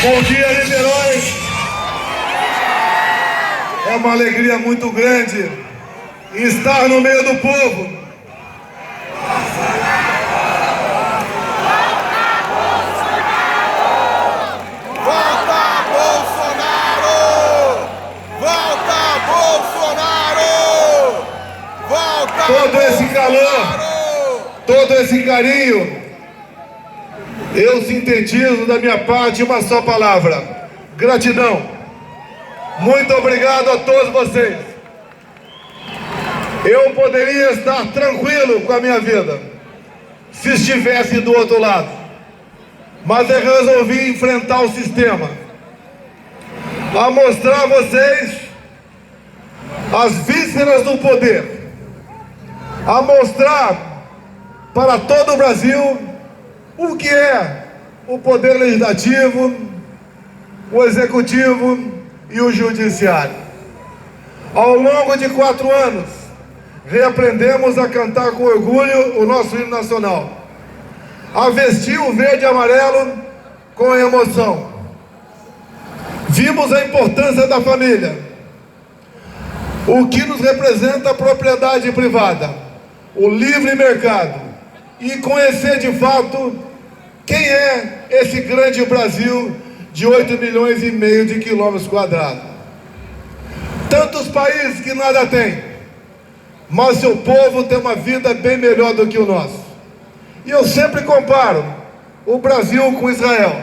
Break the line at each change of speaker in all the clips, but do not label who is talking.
Bom dia, Niterói! É uma alegria muito grande estar no meio do povo. Todo esse calor, todo esse carinho, eu sintetizo da minha parte uma só palavra: gratidão. Muito obrigado a todos vocês. Eu poderia estar tranquilo com a minha vida se estivesse do outro lado, mas eu resolvi enfrentar o sistema, a mostrar a vocês as vísceras do poder, a mostrar para todo o Brasil o que é o poder legislativo, o executivo e o judiciário. Ao longo de 4 anos, reaprendemos a cantar com orgulho o nosso hino nacional, a vestir o verde e amarelo com emoção. Vimos a importância da família, o que nos representa a propriedade privada, o livre mercado, e conhecer de fato quem é esse grande Brasil de 8,5 milhões de quilômetros quadrados. Tantos países que nada tem, mas seu povo tem uma vida bem melhor do que o nosso. E eu sempre comparo o Brasil com Israel.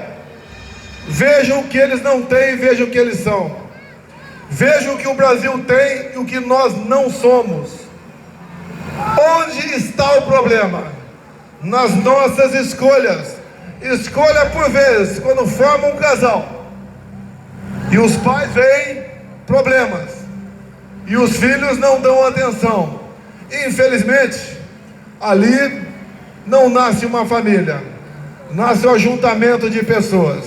Vejam o que eles não têm, vejam o que eles são. Vejam o que o Brasil tem e o que nós não somos. Onde está o problema? Nas nossas escolhas. Escolha por vezes, quando forma um casal e os pais veem problemas e os filhos não dão atenção, infelizmente ali não nasce uma família, nasce um ajuntamento de pessoas.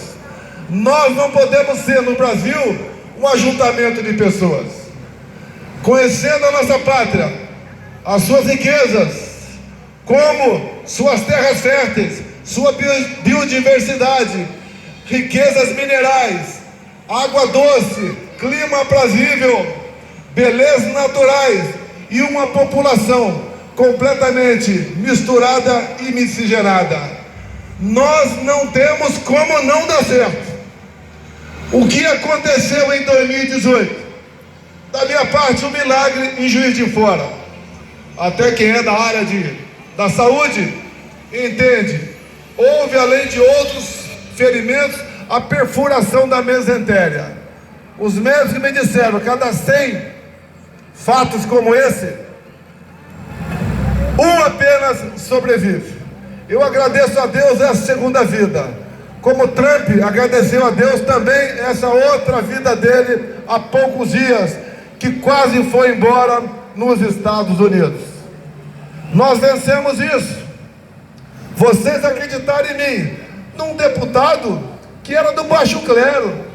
Nós não podemos ser no Brasil um ajuntamento de pessoas. Conhecendo a nossa pátria, as suas riquezas, como suas terras férteis, sua biodiversidade, riquezas minerais, água doce, clima aprazível, belezas naturais e uma população completamente misturada e miscigenada. Nós não temos como não dar certo. O que aconteceu em 2018? Da minha parte, um milagre em Juiz de Fora. Até quem é da área da saúde entende. Houve, além de outros ferimentos, a perfuração da mesentéria. Os médicos me disseram, cada 100 fatos como esse, um apenas sobrevive. Eu agradeço a Deus essa segunda vida, como Trump agradeceu a Deus também essa outra vida dele há poucos dias, que quase foi embora nos Estados Unidos. Nós vencemos isso. Vocês acreditaram em mim, num deputado que era do baixo clero.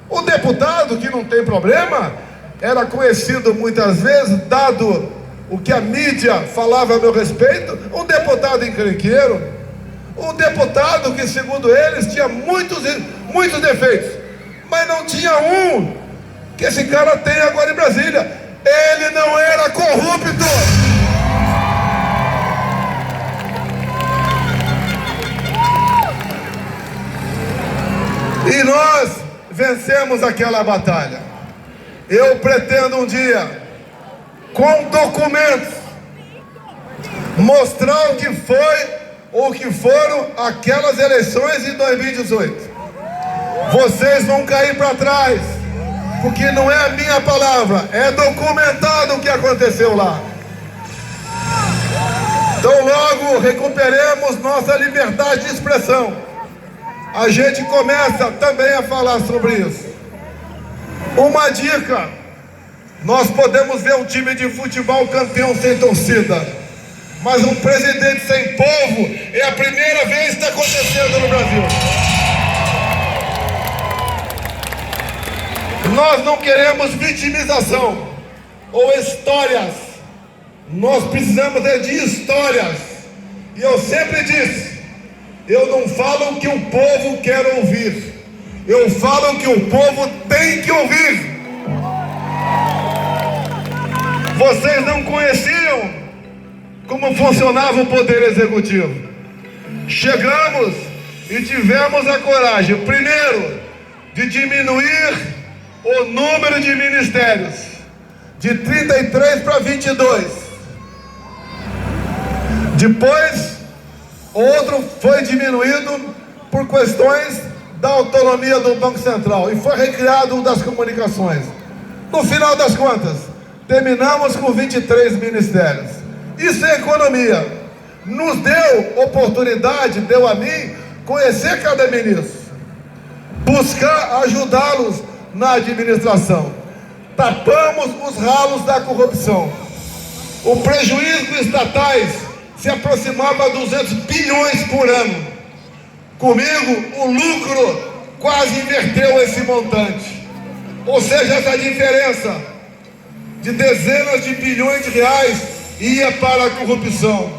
O deputado que não tem problema, era conhecido muitas vezes, dado o que a mídia falava a meu respeito, um deputado encrenqueiro, um deputado que, segundo eles, tinha muitos defeitos, mas não tinha um que esse cara tem agora em Brasília: ele não era corrupto. E nós vencemos aquela batalha. Eu pretendo um dia, com documentos, mostrar o que foi ou o que foram aquelas eleições de 2018. Vocês vão cair para trás, porque não é a minha palavra, é documentado o que aconteceu lá. Então logo recuperemos nossa liberdade de expressão, a gente começa também a falar sobre isso. Uma dica: nós podemos ver um time de futebol campeão sem torcida, mas um presidente sem povo é a primeira vez que está acontecendo no Brasil. Nós não queremos vitimização ou histórias, nós precisamos de histórias. E eu sempre disse, eu não falo o que o povo quer ouvir, Eu falo o que o povo tem que ouvir. Vocês não conheciam como funcionava o poder executivo. Chegamos e tivemos a coragem, primeiro, de diminuir o número de ministérios de 33 para 22. Depois, outro foi diminuído por questões da autonomia do Banco Central e foi recriado o das comunicações. No final das contas, terminamos com 23 ministérios. Isso é economia. Nos deu oportunidade, deu a mim, conhecer cada ministro, buscar ajudá-los na administração. Tapamos os ralos da corrupção. O prejuízo estatais se aproximava a 200 bilhões por ano. Comigo, o lucro quase inverteu esse montante. Ou seja, essa diferença de dezenas de bilhões de reais ia para a corrupção.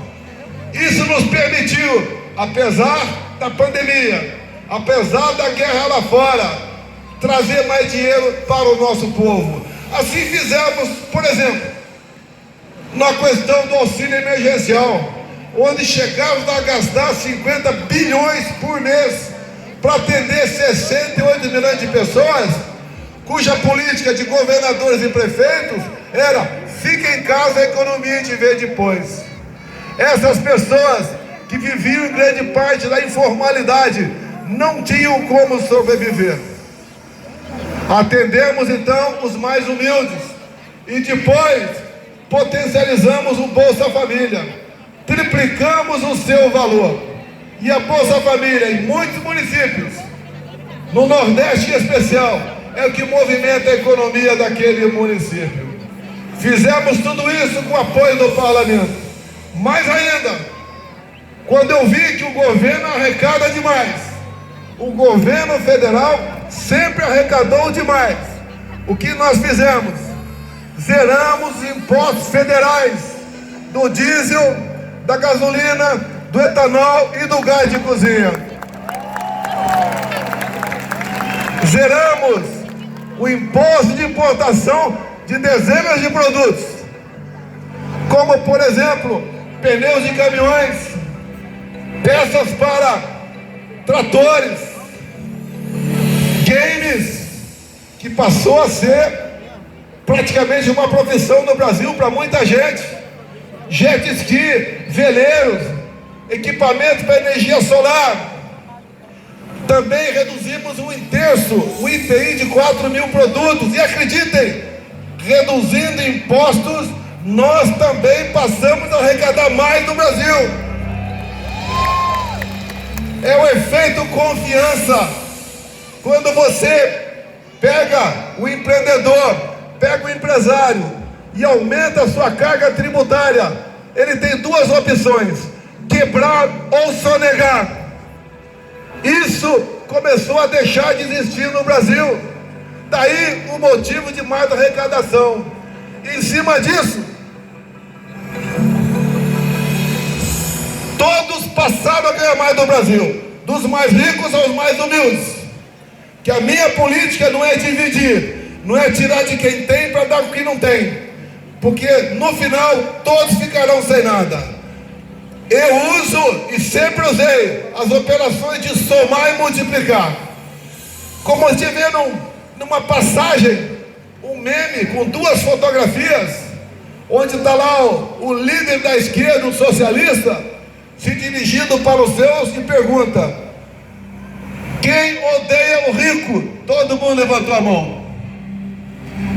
Isso nos permitiu, apesar da pandemia, apesar da guerra lá fora, trazer mais dinheiro para o nosso povo. Assim fizemos, por exemplo, na questão do auxílio emergencial, onde chegamos a gastar 50 bilhões por mês para atender 68 milhões de pessoas, cuja política de governadores e prefeitos era: fica em casa, a economia a gente vê depois. Essas pessoas que viviam em grande parte da informalidade não tinham como sobreviver. Atendemos então os mais humildes e depois potencializamos o Bolsa Família, triplicamos o seu valor. E a Bolsa Família em muitos municípios, no Nordeste em especial, é o que movimenta a economia daquele município. Fizemos tudo isso com o apoio do parlamento. Mais ainda, quando eu vi que o governo arrecada demais, o governo federal sempre arrecadou demais, o que nós fizemos? Zeramos os impostos federais do diesel, da gasolina, do etanol e do gás de cozinha. Zeramos o imposto de importação de dezenas de produtos, como por exemplo, pneus de caminhões, peças para tratores, games, que passou a ser praticamente uma profissão no Brasil para muita gente, jet ski, veleiros, equipamentos para energia solar. Também reduzimos um terço o IPI de 4 mil produtos. E acreditem, reduzindo impostos, nós também passamos a arrecadar mais no Brasil. É o efeito confiança. Quando você pega o empreendedor, pega o empresário e aumenta a sua carga tributária, ele tem duas opções: quebrar ou sonegar. Isso começou a deixar de existir no Brasil. Daí o motivo de mais arrecadação. Em cima disso, todos passaram a ganhar mais do Brasil, dos mais ricos aos mais humildes. Que a minha política não é dividir, não é tirar de quem tem para dar o que não tem, porque no final todos ficarão sem nada. Eu uso e sempre usei as operações de somar e multiplicar. Como você vê numa passagem, um meme com duas fotografias, onde está lá o líder da esquerda, o socialista, se dirigindo para os seus e pergunta: quem odeia o rico? Todo mundo levantou a mão.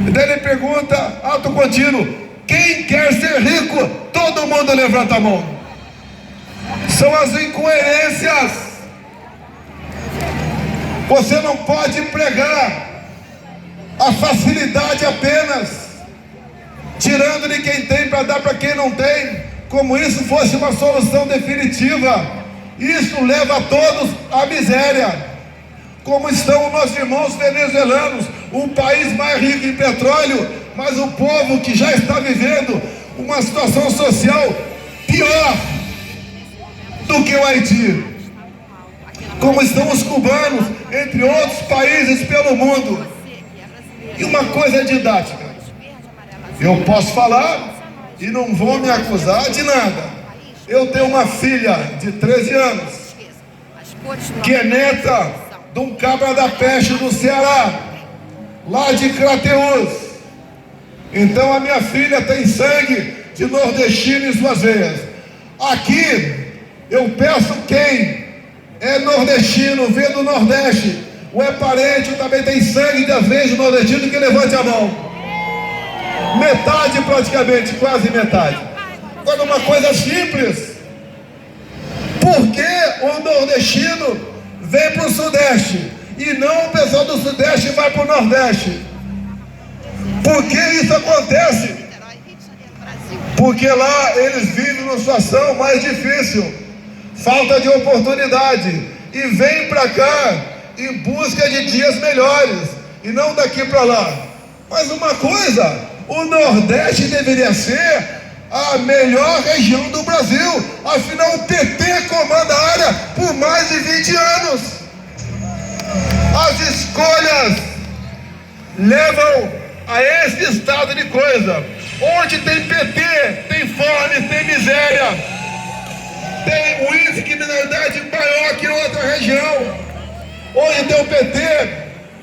E daí ele pergunta, ato contínuo: quem quer ser rico? Todo mundo levanta a mão. São as incoerências. Você não pode pregar a facilidade apenas, tirando de quem tem para dar para quem não tem, como isso fosse uma solução definitiva. Isso leva a todos à miséria, como estão os nossos irmãos venezuelanos, um país mais rico em petróleo, mas o povo que já está vivendo uma situação social pior do que o Haiti. como estão os cubanos, entre outros países pelo mundo. E uma coisa didática: eu posso falar e não vão me acusar de nada. Eu tenho uma filha de 13 anos, que é neta de um cabra da peste do Ceará, lá de Crateús. Então a minha filha tem sangue de nordestino em suas veias. Aqui eu peço quem é nordestino, vem do Nordeste, ou é parente, ou também tem sangue das veias do nordestino, que levante a mão. Metade praticamente, quase metade. Agora uma coisa simples: por que o nordestino vem para o Sudeste e não o pessoal do Sudeste vai para o Nordeste? Por que isso acontece? Porque lá eles vivem numa situação mais difícil, falta de oportunidade, e vêm para cá em busca de dias melhores, e não daqui para lá. Mas uma coisa, o Nordeste deveria ser a melhor região do Brasil, afinal o PT comanda a área por mais de 20 anos. As escolhas levam a esse estado de coisa. Onde tem PT, tem fome, tem miséria, tem um índice de criminalidade maior que outra região. Onde tem o PT,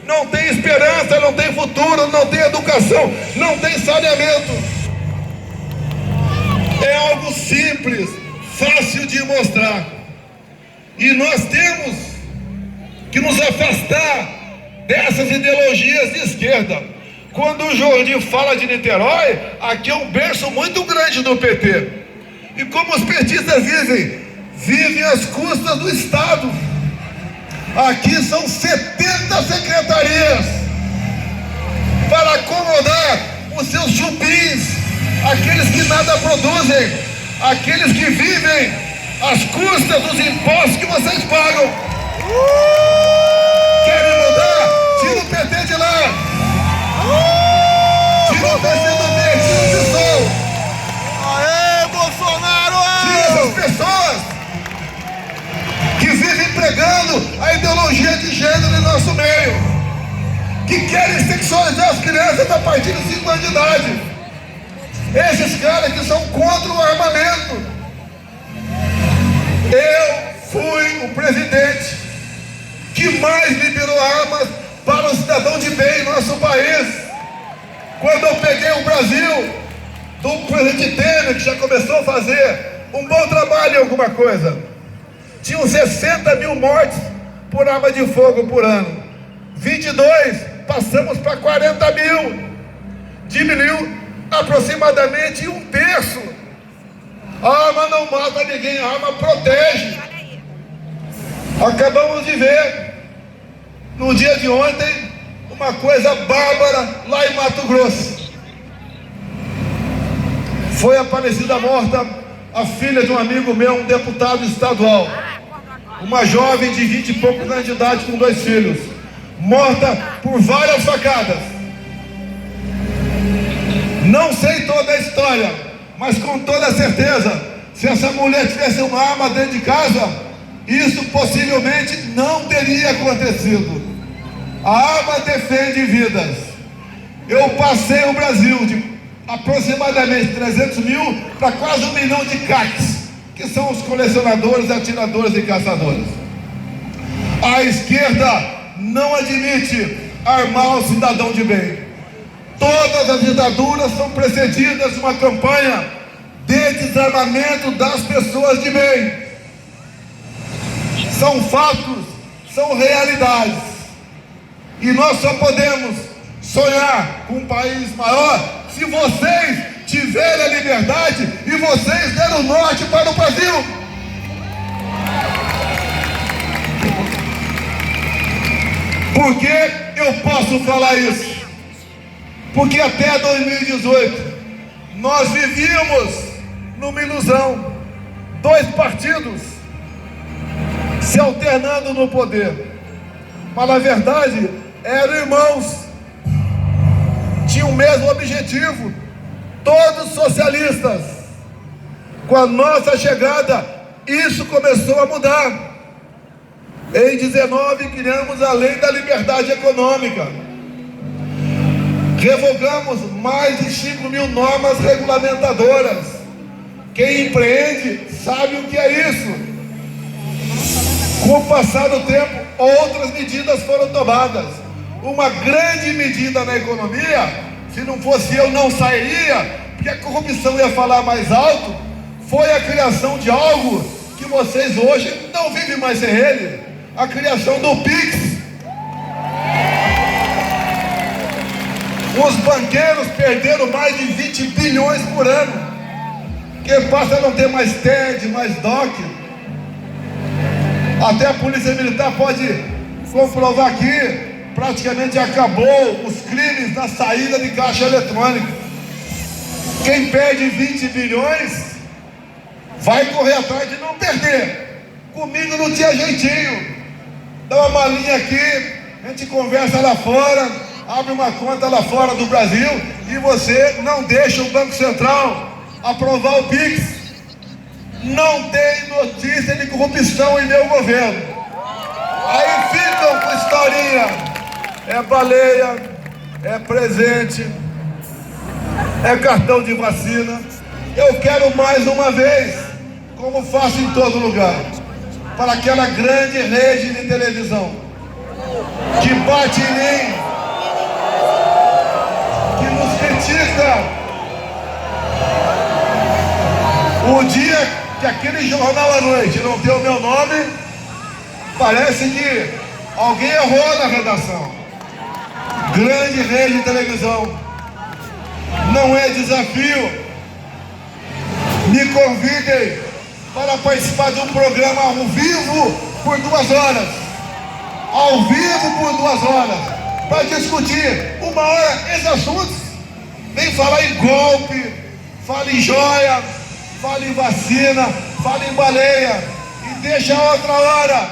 não tem esperança, não tem futuro, não tem educação, não tem saneamento. É algo simples, fácil de mostrar. E nós temos que nos afastar dessas ideologias de esquerda. Quando o Jordi fala de Niterói, aqui é um berço muito grande do PT. E como os petistas vivem às custas do Estado. Aqui são 70 secretarias para acomodar os seus chupins, aqueles que nada produzem, aqueles que vivem às custas dos impostos que vocês pagam. Querem mudar? Tira o PT de lá. Tira o PC do meio, tira o PSOL.
Aê, Bolsonaro!
Tira essas pessoas que vivem pregando a ideologia de gênero em nosso meio, que querem sexualizar as crianças a partir de 5 anos de idade. Esses caras que são contra o armamento. Eu fui o presidente que mais liberou armas para o cidadão de bem em nosso país. Quando eu peguei o Brasil do presidente Temer, que já começou a fazer um bom trabalho em alguma coisa, tinham 60 mil mortes por arma de fogo por ano. 22, passamos para 40 mil. Diminuiu aproximadamente 1/3. A arma não mata ninguém, a arma protege. Acabamos de ver no dia de ontem uma coisa bárbara lá em Mato Grosso. Foi aparecida morta a filha de um amigo meu, um deputado estadual, uma jovem de 20 e poucos anos de idade com 2 filhos, morta por várias facadas. Não sei toda a história, mas com toda certeza, se essa mulher tivesse uma arma dentro de casa, isso possivelmente não teria acontecido. A arma defende vidas. Eu passei o Brasil de aproximadamente 300 mil para quase 1 milhão de CACs, que são os colecionadores, atiradores e caçadores. A esquerda não admite armar o cidadão de bem. Todas as ditaduras são precedidas de uma campanha de desarmamento das pessoas de bem. São fatos, são realidades. E nós só podemos sonhar com um país maior se vocês tiverem a liberdade e vocês derem o norte para o Brasil. Por que eu posso falar isso? Porque até 2018 nós vivíamos numa ilusão. 2 partidos se alternando no poder. Mas na verdade eram irmãos, tinham o mesmo objetivo, todos socialistas. Com a nossa chegada, isso começou a mudar. Em 19, criamos a Lei da Liberdade Econômica. Revogamos mais de 5 mil normas regulamentadoras. Quem empreende sabe o que é isso. Com o passar do tempo, outras medidas foram tomadas. Uma grande medida na economia, se não fosse eu não sairia, porque a corrupção ia falar mais alto, foi a criação de algo que vocês hoje não vivem mais sem ele. A criação do PIX. Os banqueiros perderam mais de 20 bilhões por ano. Quem passa a não ter mais TED, mais DOC. Até a Polícia Militar pode comprovar que praticamente acabou os crimes na saída de caixa eletrônica. Quem perde 20 bilhões vai correr atrás de não perder. Comigo não tinha jeitinho. Dá uma malinha aqui, a gente conversa lá fora, abre uma conta lá fora do Brasil e você não deixa o Banco Central aprovar o PIX. Não tem notícia de corrupção em meu governo. Aí ficam com historinha. É baleia, é presente, é cartão de vacina. Eu quero mais uma vez, como faço em todo lugar, para aquela grande rede de televisão que bate em mim, que nos critica. O dia que aquele jornal à noite não tem o meu nome, parece que alguém errou na redação. Grande rede de televisão, não é desafio. Me convidem para participar de um programa ao vivo por 2 horas. Ao vivo por 2 horas. Para discutir 1 hora esses assuntos. Vem falar em golpe, fala em joia, fala em vacina, fala em baleia. E deixa outra hora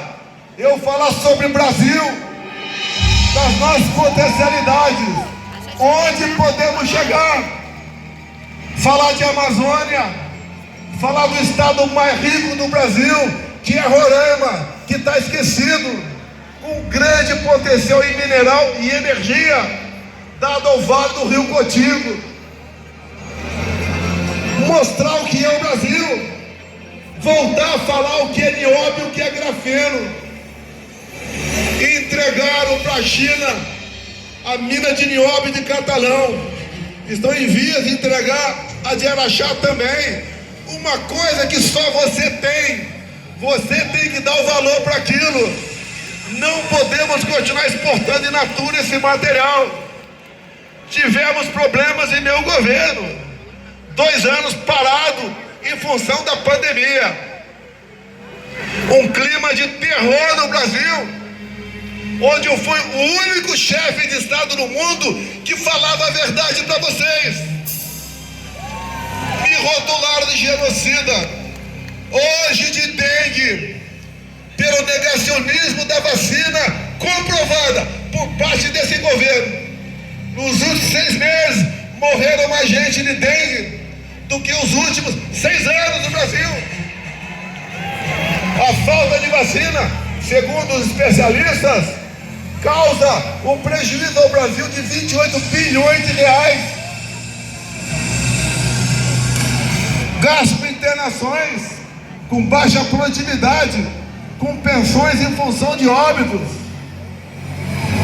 eu falar sobre o Brasil, das nossas potencialidades, onde podemos chegar. Falar de Amazônia, falar do estado mais rico do Brasil, que é Roraima, que está esquecido, com grande potencial em mineral e energia, dado ao Vale do Rio Cotigo. Mostrar o que é o Brasil, voltar a falar o que é nióbio e o que é grafeno. Entregaram para a China a mina de nióbio de Catalão. Estão em vias de entregar a de Araxá também. Uma coisa que só você tem que dar o valor para aquilo. Não podemos continuar exportando in natura esse material. Tivemos problemas em meu governo, 2 anos parado em função da pandemia. Um clima de terror no Brasil, onde eu fui o único chefe de Estado no mundo que falava a verdade para vocês. Me rotularam de genocida, hoje de dengue, pelo negacionismo da vacina comprovada por parte desse governo. Nos últimos 6 meses, morreram mais gente de dengue do que os últimos 6 anos no Brasil. A falta de vacina, segundo os especialistas, causa um prejuízo ao Brasil de 28 bilhões de reais. Gasto com internações, com baixa produtividade, com pensões em função de óbitos.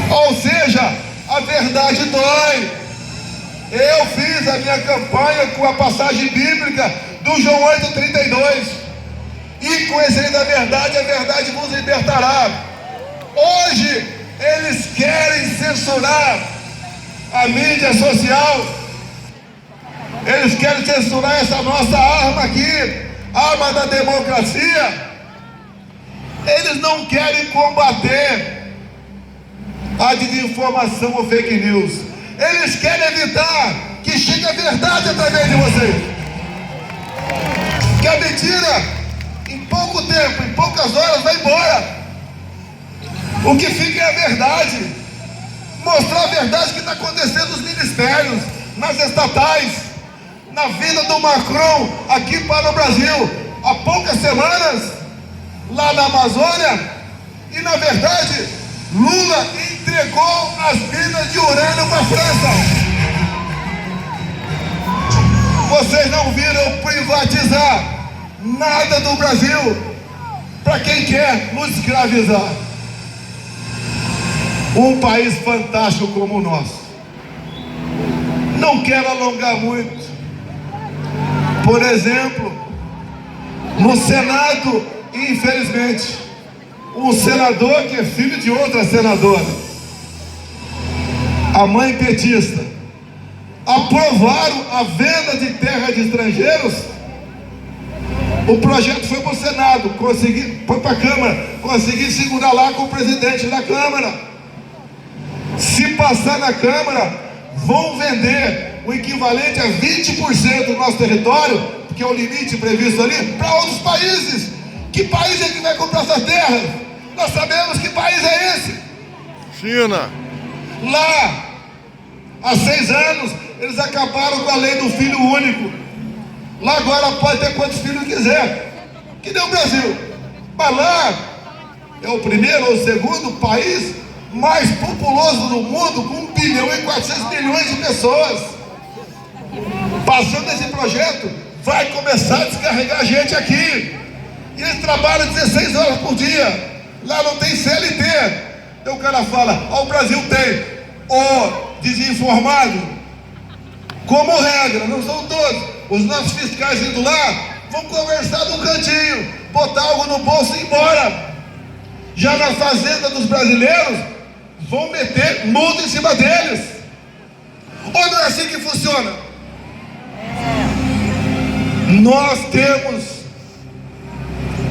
Ou seja, a verdade dói. Eu fiz a minha campanha com a passagem bíblica do João 8,32. E conhecereis a verdade vos libertará. Hoje, eles querem censurar a mídia social. Eles querem censurar essa nossa arma aqui, arma da democracia. Eles não querem combater a desinformação ou fake news. Eles querem evitar que chegue a verdade através de vocês. Que a mentira, em pouco tempo, em poucas horas, vai embora. O que fica é a verdade. Mostrar a verdade que está acontecendo nos ministérios, nas estatais, na vida do Macron aqui para o Brasil. Há poucas semanas, lá na Amazônia, E na verdade, Lula entregou as minas de urânio para a França. Vocês não viram privatizar nada do Brasil para quem quer nos escravizar. Um país fantástico como o nosso. Não quero alongar muito. Por exemplo, no Senado, infelizmente, um senador que é filho de outra senadora, a mãe petista, aprovaram a venda de terra de estrangeiros. O projeto foi para o Senado, foi para a Câmara, consegui segurar lá com o presidente da Câmara. Se passar na Câmara, vão vender o equivalente a 20% do nosso território, que é o limite previsto ali, para outros países. Que país é que vai comprar essas terras? Nós sabemos que país é esse.
China.
Lá, há 6 anos, eles acabaram com a lei do filho único. Lá agora pode ter quantos filhos quiser, que nem o Brasil. Mas lá é o primeiro ou o segundo país mais populoso do mundo, com 1.400 bilhões de pessoas. Passando esse projeto, vai começar a descarregar gente aqui. E eles trabalham 16 horas por dia. Lá não tem CLT. Então o cara fala, ó, o Brasil tem o desinformado. Como regra, não são todos. Os nossos fiscais indo lá, vão conversar no cantinho, botar algo no bolso e ir embora. Já na fazenda dos brasileiros, vão meter multa em cima deles. Ou não é assim que funciona? Nós temos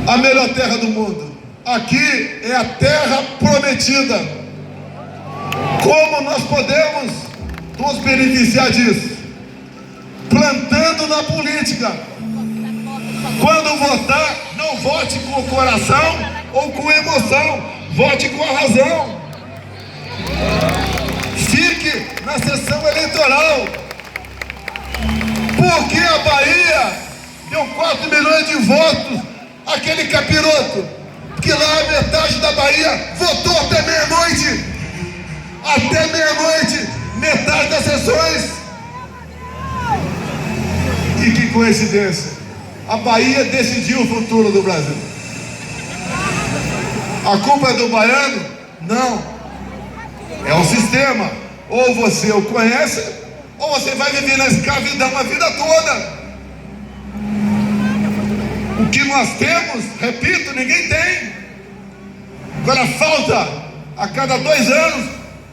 a melhor terra do mundo. Aqui é a terra prometida. Como nós podemos nos beneficiar disso? Plantando na política. Quando votar, não vote com o coração ou com emoção, vote com a razão. Fique na sessão eleitoral. Porque a Bahia deu 4 milhões de votos àquele capiroto, que lá a metade da Bahia votou até meia-noite. Até meia-noite, metade das sessões. E que coincidência, a Bahia decidiu o futuro do Brasil. A culpa é do baiano? Não. É o sistema. Ou você o conhece, ou você vai viver na escravidão a vida toda. O que nós temos, repito, ninguém tem. Agora falta, a cada 2 anos,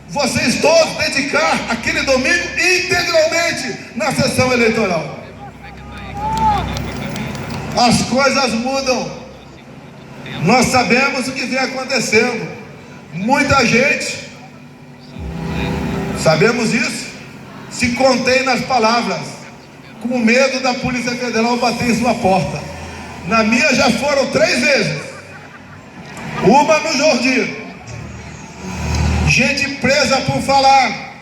vocês todos dedicar aquele domingo integralmente na sessão eleitoral. As coisas mudam. Nós sabemos o que vem acontecendo. Muita gente, sabemos isso, se contém nas palavras, com medo da Polícia Federal bater em sua porta. Na minha já foram 3 vezes. Uma no Jordi. Gente presa por falar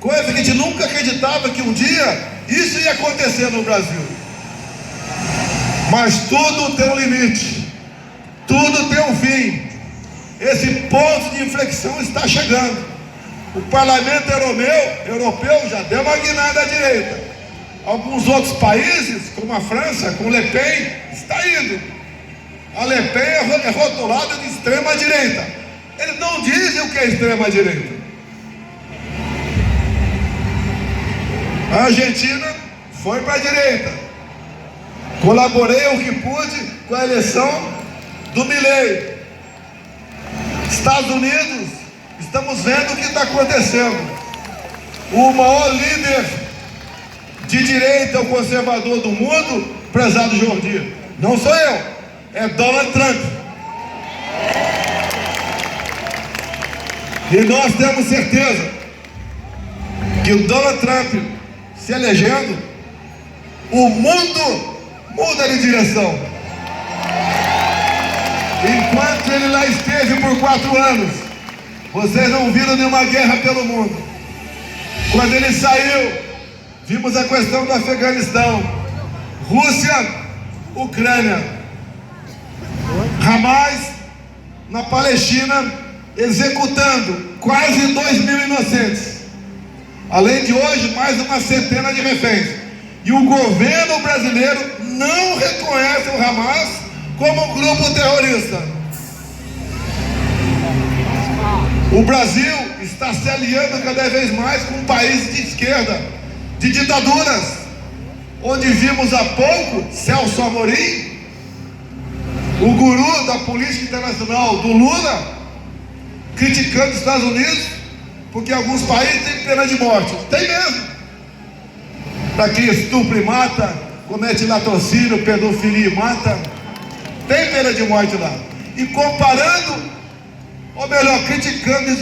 coisa que a gente nunca acreditava que um dia isso ia acontecer no Brasil. Mas tudo tem um limite, tudo tem um fim. Esse ponto de inflexão está chegando. O parlamento europeu já deu uma guinada à direita. Alguns outros países, como a França, com Le Pen, está indo. A Le Pen é rotulada de extrema direita. Eles não dizem o que é extrema direita. A Argentina foi para a direita. Colaborei o que pude com a eleição do Milei. Estados Unidos, estamos vendo o que está acontecendo. O maior líder de direita ou conservador do mundo, prezado Jordi, não sou eu, é Donald Trump. E nós temos certeza que o Donald Trump se elegendo, o mundo muda de direção. Enquanto ele lá esteve por 4 anos, vocês não viram nenhuma guerra pelo mundo. Quando ele saiu, vimos a questão do Afeganistão, Rússia, Ucrânia, Hamas na Palestina, executando quase 2.000 inocentes. Além de hoje, mais uma centena de reféns. E o governo brasileiro não reconhece o Hamas como um grupo terrorista. O Brasil está se aliando cada vez mais com países de esquerda, de ditaduras, onde vimos há pouco Celso Amorim, o guru da política internacional do Lula, criticando os Estados Unidos, porque alguns países têm pena de morte. Tem mesmo. Para quem estupra e mata, comete latrocínio, pedofilia e mata, tem pena de morte lá. E comparando, ou melhor, criticando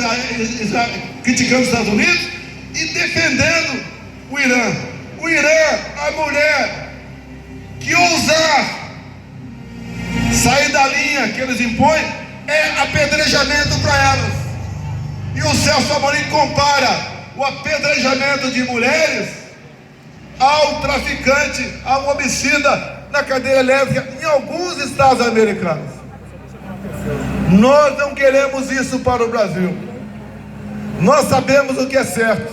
criticando os Estados Unidos e defendendo o Irã. O Irã, a mulher que ousar sair da linha que eles impõem, é apedrejamento para elas. E o Celso Amorim compara o apedrejamento de mulheres ao traficante, ao homicida na cadeia elétrica em alguns estados americanos. Nós não queremos isso para o Brasil. Nós sabemos o que é certo.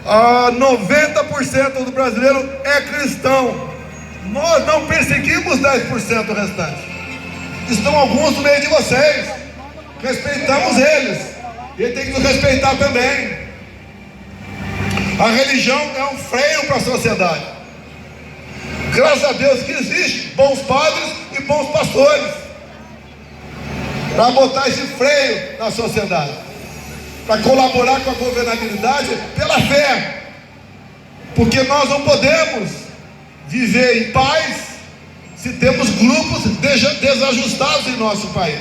90% do brasileiro é cristão. Nós não perseguimos 10% restante. Estão alguns no meio de vocês. Respeitamos eles. E ele tem que nos respeitar também. A religião é um freio para a sociedade. Graças a Deus que existe bons padres e bons pastores para botar esse freio na sociedade, para colaborar com a governabilidade pela fé, porque nós não podemos viver em paz se temos grupos desajustados em nosso país.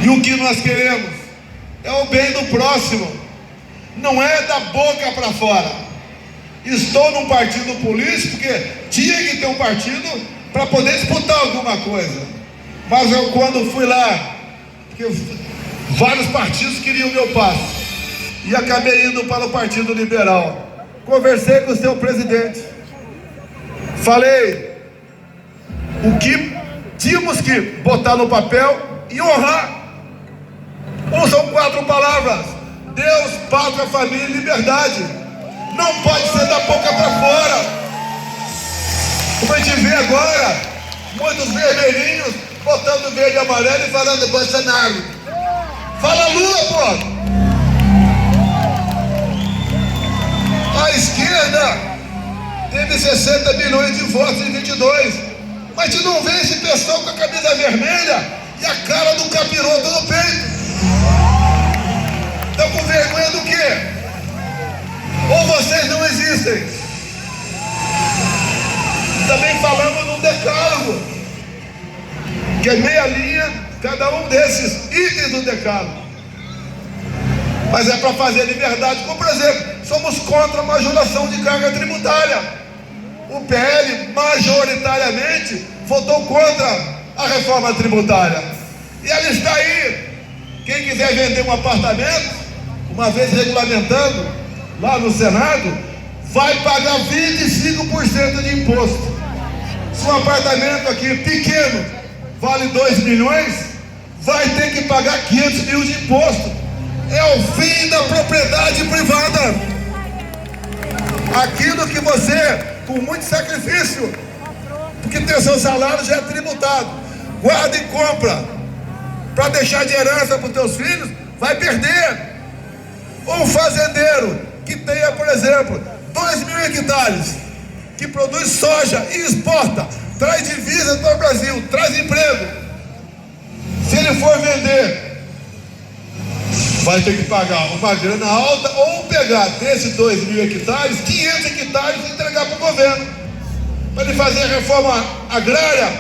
E o que nós queremos é o bem do próximo, não é da boca para fora. Estou num partido político porque tinha que ter um partido para poder disputar alguma coisa. Mas eu, quando fui lá, porque vários partidos queriam o meu passo, e acabei indo para o Partido Liberal. Conversei com o seu presidente, falei o que tínhamos que botar no papel e honrar. São 4 palavras: Deus, pátria, família e liberdade. Não pode ser da boca para fora. Como a gente vê agora, muitos vermelhinhos botando verde e amarelo e falando Bolsonaro. Fala Lula, pô! A esquerda teve 60 milhões de votos em 22. Mas tu não vê esse pessoal com a camisa vermelha e a cara do capiroto no peito? Estão com vergonha do quê? Ou vocês não existem? Também falamos no decálogo, que é meia linha cada um desses itens do decálogo. Mas é para fazer liberdade. Como, por exemplo, somos contra a majoração de carga tributária. O PL majoritariamente votou contra a reforma tributária. E ela está aí. Quem quiser vender um apartamento, uma vez regulamentando lá no Senado, vai pagar 25% de imposto. Se um apartamento aqui pequeno vale 2 milhões, vai ter que pagar 500 mil de imposto. É o fim da propriedade privada. Aquilo que você, com muito sacrifício, porque teu seu salário já é tributado, guarda e compra para deixar de herança para os teus filhos, vai perder. Ou um fazendeiro que tenha, por exemplo, 2.000 hectares, que produz soja e exporta, traz divisas para o Brasil, traz emprego. Se ele for vender, vai ter que pagar uma grana alta, ou pegar desses 2.000 hectares, 500 hectares e entregar para o governo, para ele fazer a reforma agrária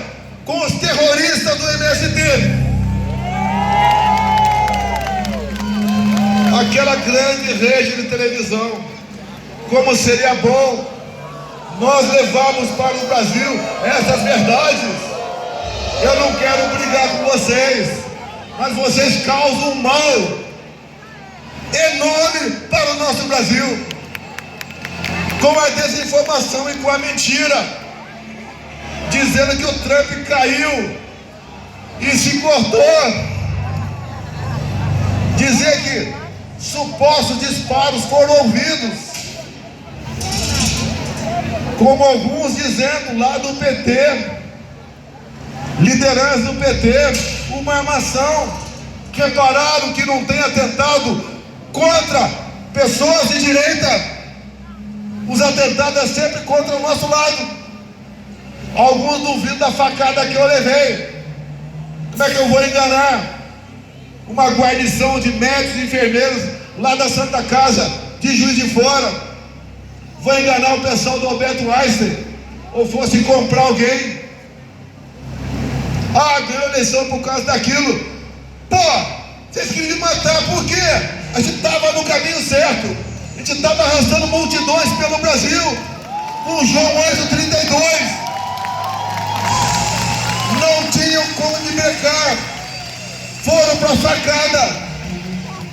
com os terroristas do MST. Aquela grande rede de televisão. Como seria bom nós levarmos para o Brasil essas verdades. Eu não quero brigar com vocês, mas vocês causam um mal enorme para o nosso Brasil, com a desinformação e com a mentira, dizendo que o Trump caiu e se cortou. Dizer que supostos disparos foram ouvidos, como alguns dizendo lá do PT, liderança do PT, uma armação. Repararam que não tem atentado contra pessoas de direita, os atentados é sempre contra o nosso lado. Alguns duvidam da facada que eu levei. Como é que eu vou enganar uma guarnição de médicos e enfermeiros lá da Santa Casa de Juiz de Fora? Vou enganar o pessoal do Alberto Einstein? Ou fosse comprar alguém? Ah, ganhou a eleição por causa daquilo. Pô, vocês queriam me matar, por quê? A gente estava no caminho certo. A gente estava arrastando multidões pelo Brasil, com João Anjo 32. Não tinham como me brecar. Foram para a facada.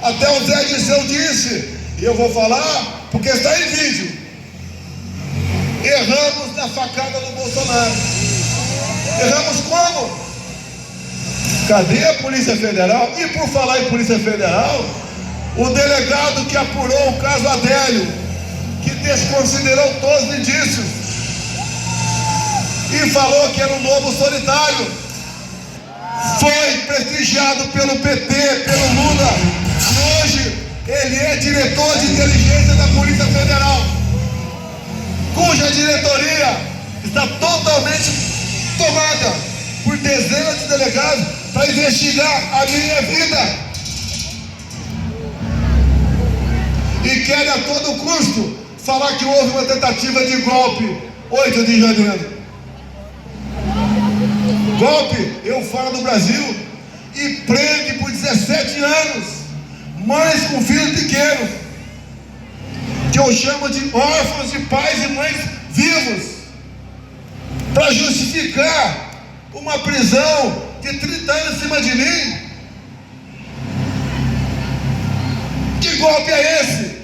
Até o Zé Dirceu disse, e eu vou falar porque está em vídeo: erramos na facada do Bolsonaro. Erramos como? Cadê a Polícia Federal? E por falar em Polícia Federal, o delegado que apurou o caso Adélio, que desconsiderou todos os indícios e falou que era um lobo solitário, foi prestigiado pelo PT, pelo Lula, e hoje ele é diretor de inteligência da Polícia Federal, cuja diretoria está totalmente tomada por dezenas de delegados para investigar a minha vida. E querem a todo custo falar que houve uma tentativa de golpe 8 de janeiro. Golpe, eu falo do Brasil, e prende por 17 anos mães com filhos pequenos, que eu chamo de órfãos de pais e mães vivos, para justificar uma prisão de 30 anos em cima de mim. Que golpe é esse?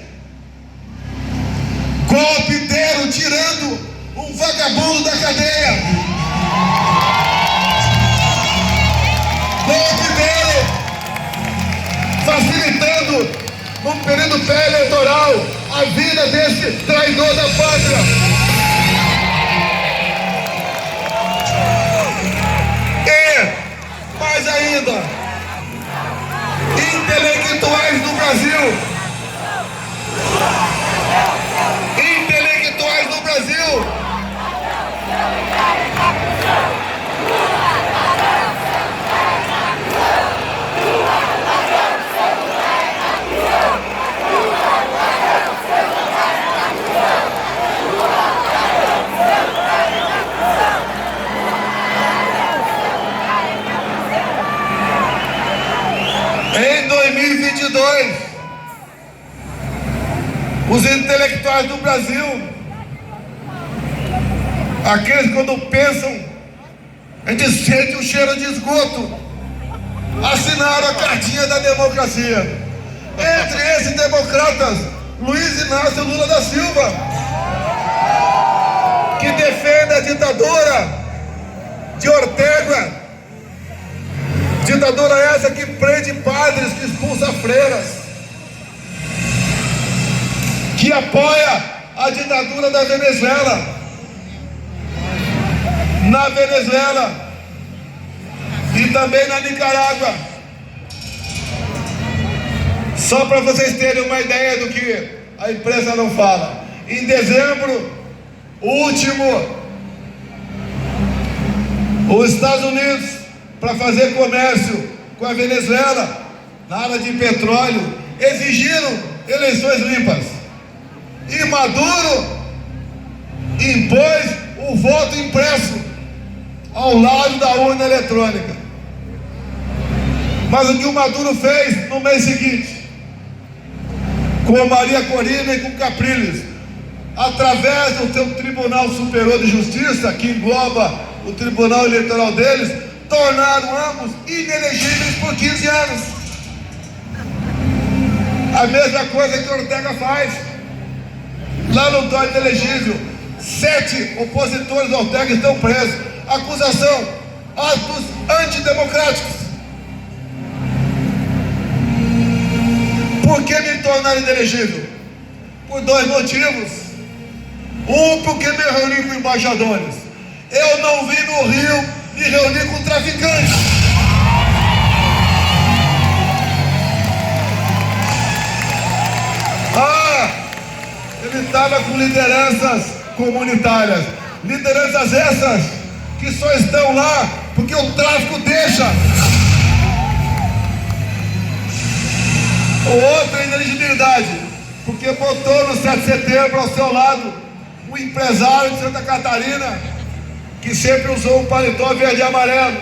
Golpe deram tirando um vagabundo da cadeia. Golpe deram facilitando, num período pré-eleitoral, a vida desse traidor da pátria. Mais ainda, intelectuais do Brasil, intelectuais do Brasil, em 2022, os intelectuais do Brasil, aqueles que quando pensam, a gente sente o cheiro de esgoto, assinaram a cartinha da democracia. Entre esses democratas, Luiz Inácio Lula da Silva, que defende a ditadura de Ortega. Ditadura essa que prende padres, que expulsa freiras, que apoia a ditadura da Venezuela. Na Venezuela e também na Nicarágua. Só para vocês terem uma ideia do que a imprensa não fala. Em dezembro último, os Estados Unidos, para fazer comércio com a Venezuela, na área de petróleo, exigiram eleições limpas. E Maduro impôs o voto impresso ao lado da urna eletrônica. Mas o que o Maduro fez no mês seguinte, com Maria Corina e com Capriles, através do seu Tribunal Superior de Justiça, que engloba o Tribunal Eleitoral deles, tornaram ambos inelegíveis por 15 anos. A mesma coisa que Ortega faz. Lá não torna inelegível. 7 opositores a Ortega estão presos. Acusação: atos antidemocráticos. Por que me tornar inelegível? Por dois motivos. Um, porque me reuni com embaixadores. Eu não vim no Rio me reunir com traficantes. Ele estava com lideranças comunitárias. Lideranças essas que só estão lá porque o tráfico deixa. O outro é inelegibilidade, porque botou no 7 de setembro ao seu lado um empresário de Santa Catarina que sempre usou um paletó verde e amarelo.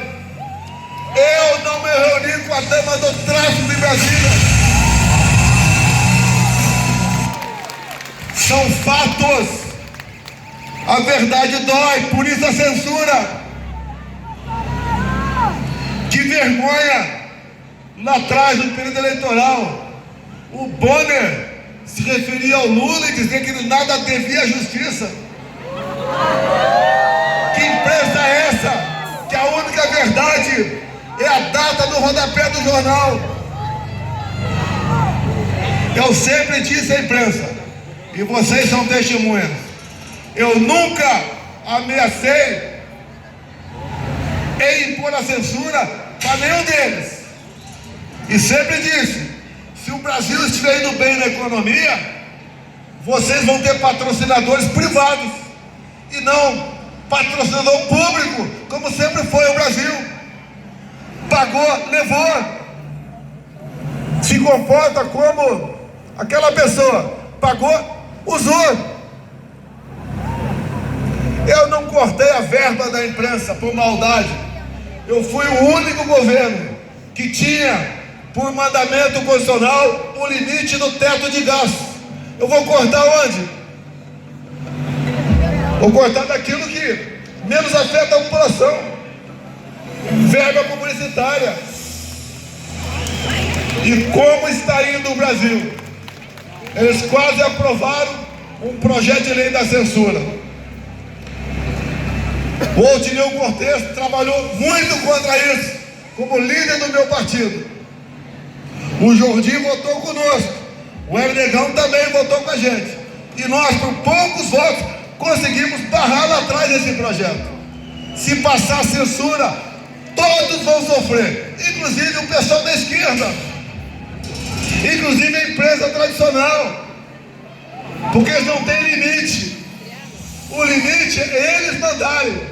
Eu não me reuni com a dama do tráfico em Brasília. São fatos. A verdade dói, por isso a censura. Que vergonha. Lá atrás, no período eleitoral, o Bonner se referia ao Lula e dizia que ele nada devia à justiça. Que imprensa é essa? Que a única verdade é a data do rodapé do jornal. Eu sempre disse à imprensa, e vocês são testemunhas, eu nunca ameacei em impor a censura para nenhum deles. E sempre disse, se o Brasil estiver indo bem na economia, vocês vão ter patrocinadores privados e não patrocinador público, como sempre foi o Brasil. Pagou, levou. Se comporta como aquela pessoa. Pagou, usou. Eu não cortei a verba da imprensa por maldade. Eu fui o único governo que tinha, por mandamento constitucional, o limite do teto de gastos. Eu vou cortar onde? Vou cortar daquilo que menos afeta a população. Verba publicitária. E como está indo o Brasil? Eles quase aprovaram um projeto de lei da censura. O Otineu Cortez trabalhou muito contra isso, como líder do meu partido. O Jordi votou conosco, o Ernegão também votou com a gente. E nós, por poucos votos, conseguimos barrar lá atrás esse projeto. Se passar censura, todos vão sofrer, inclusive o pessoal da esquerda, inclusive a imprensa tradicional, porque eles não têm limite. O limite é eles mandarem.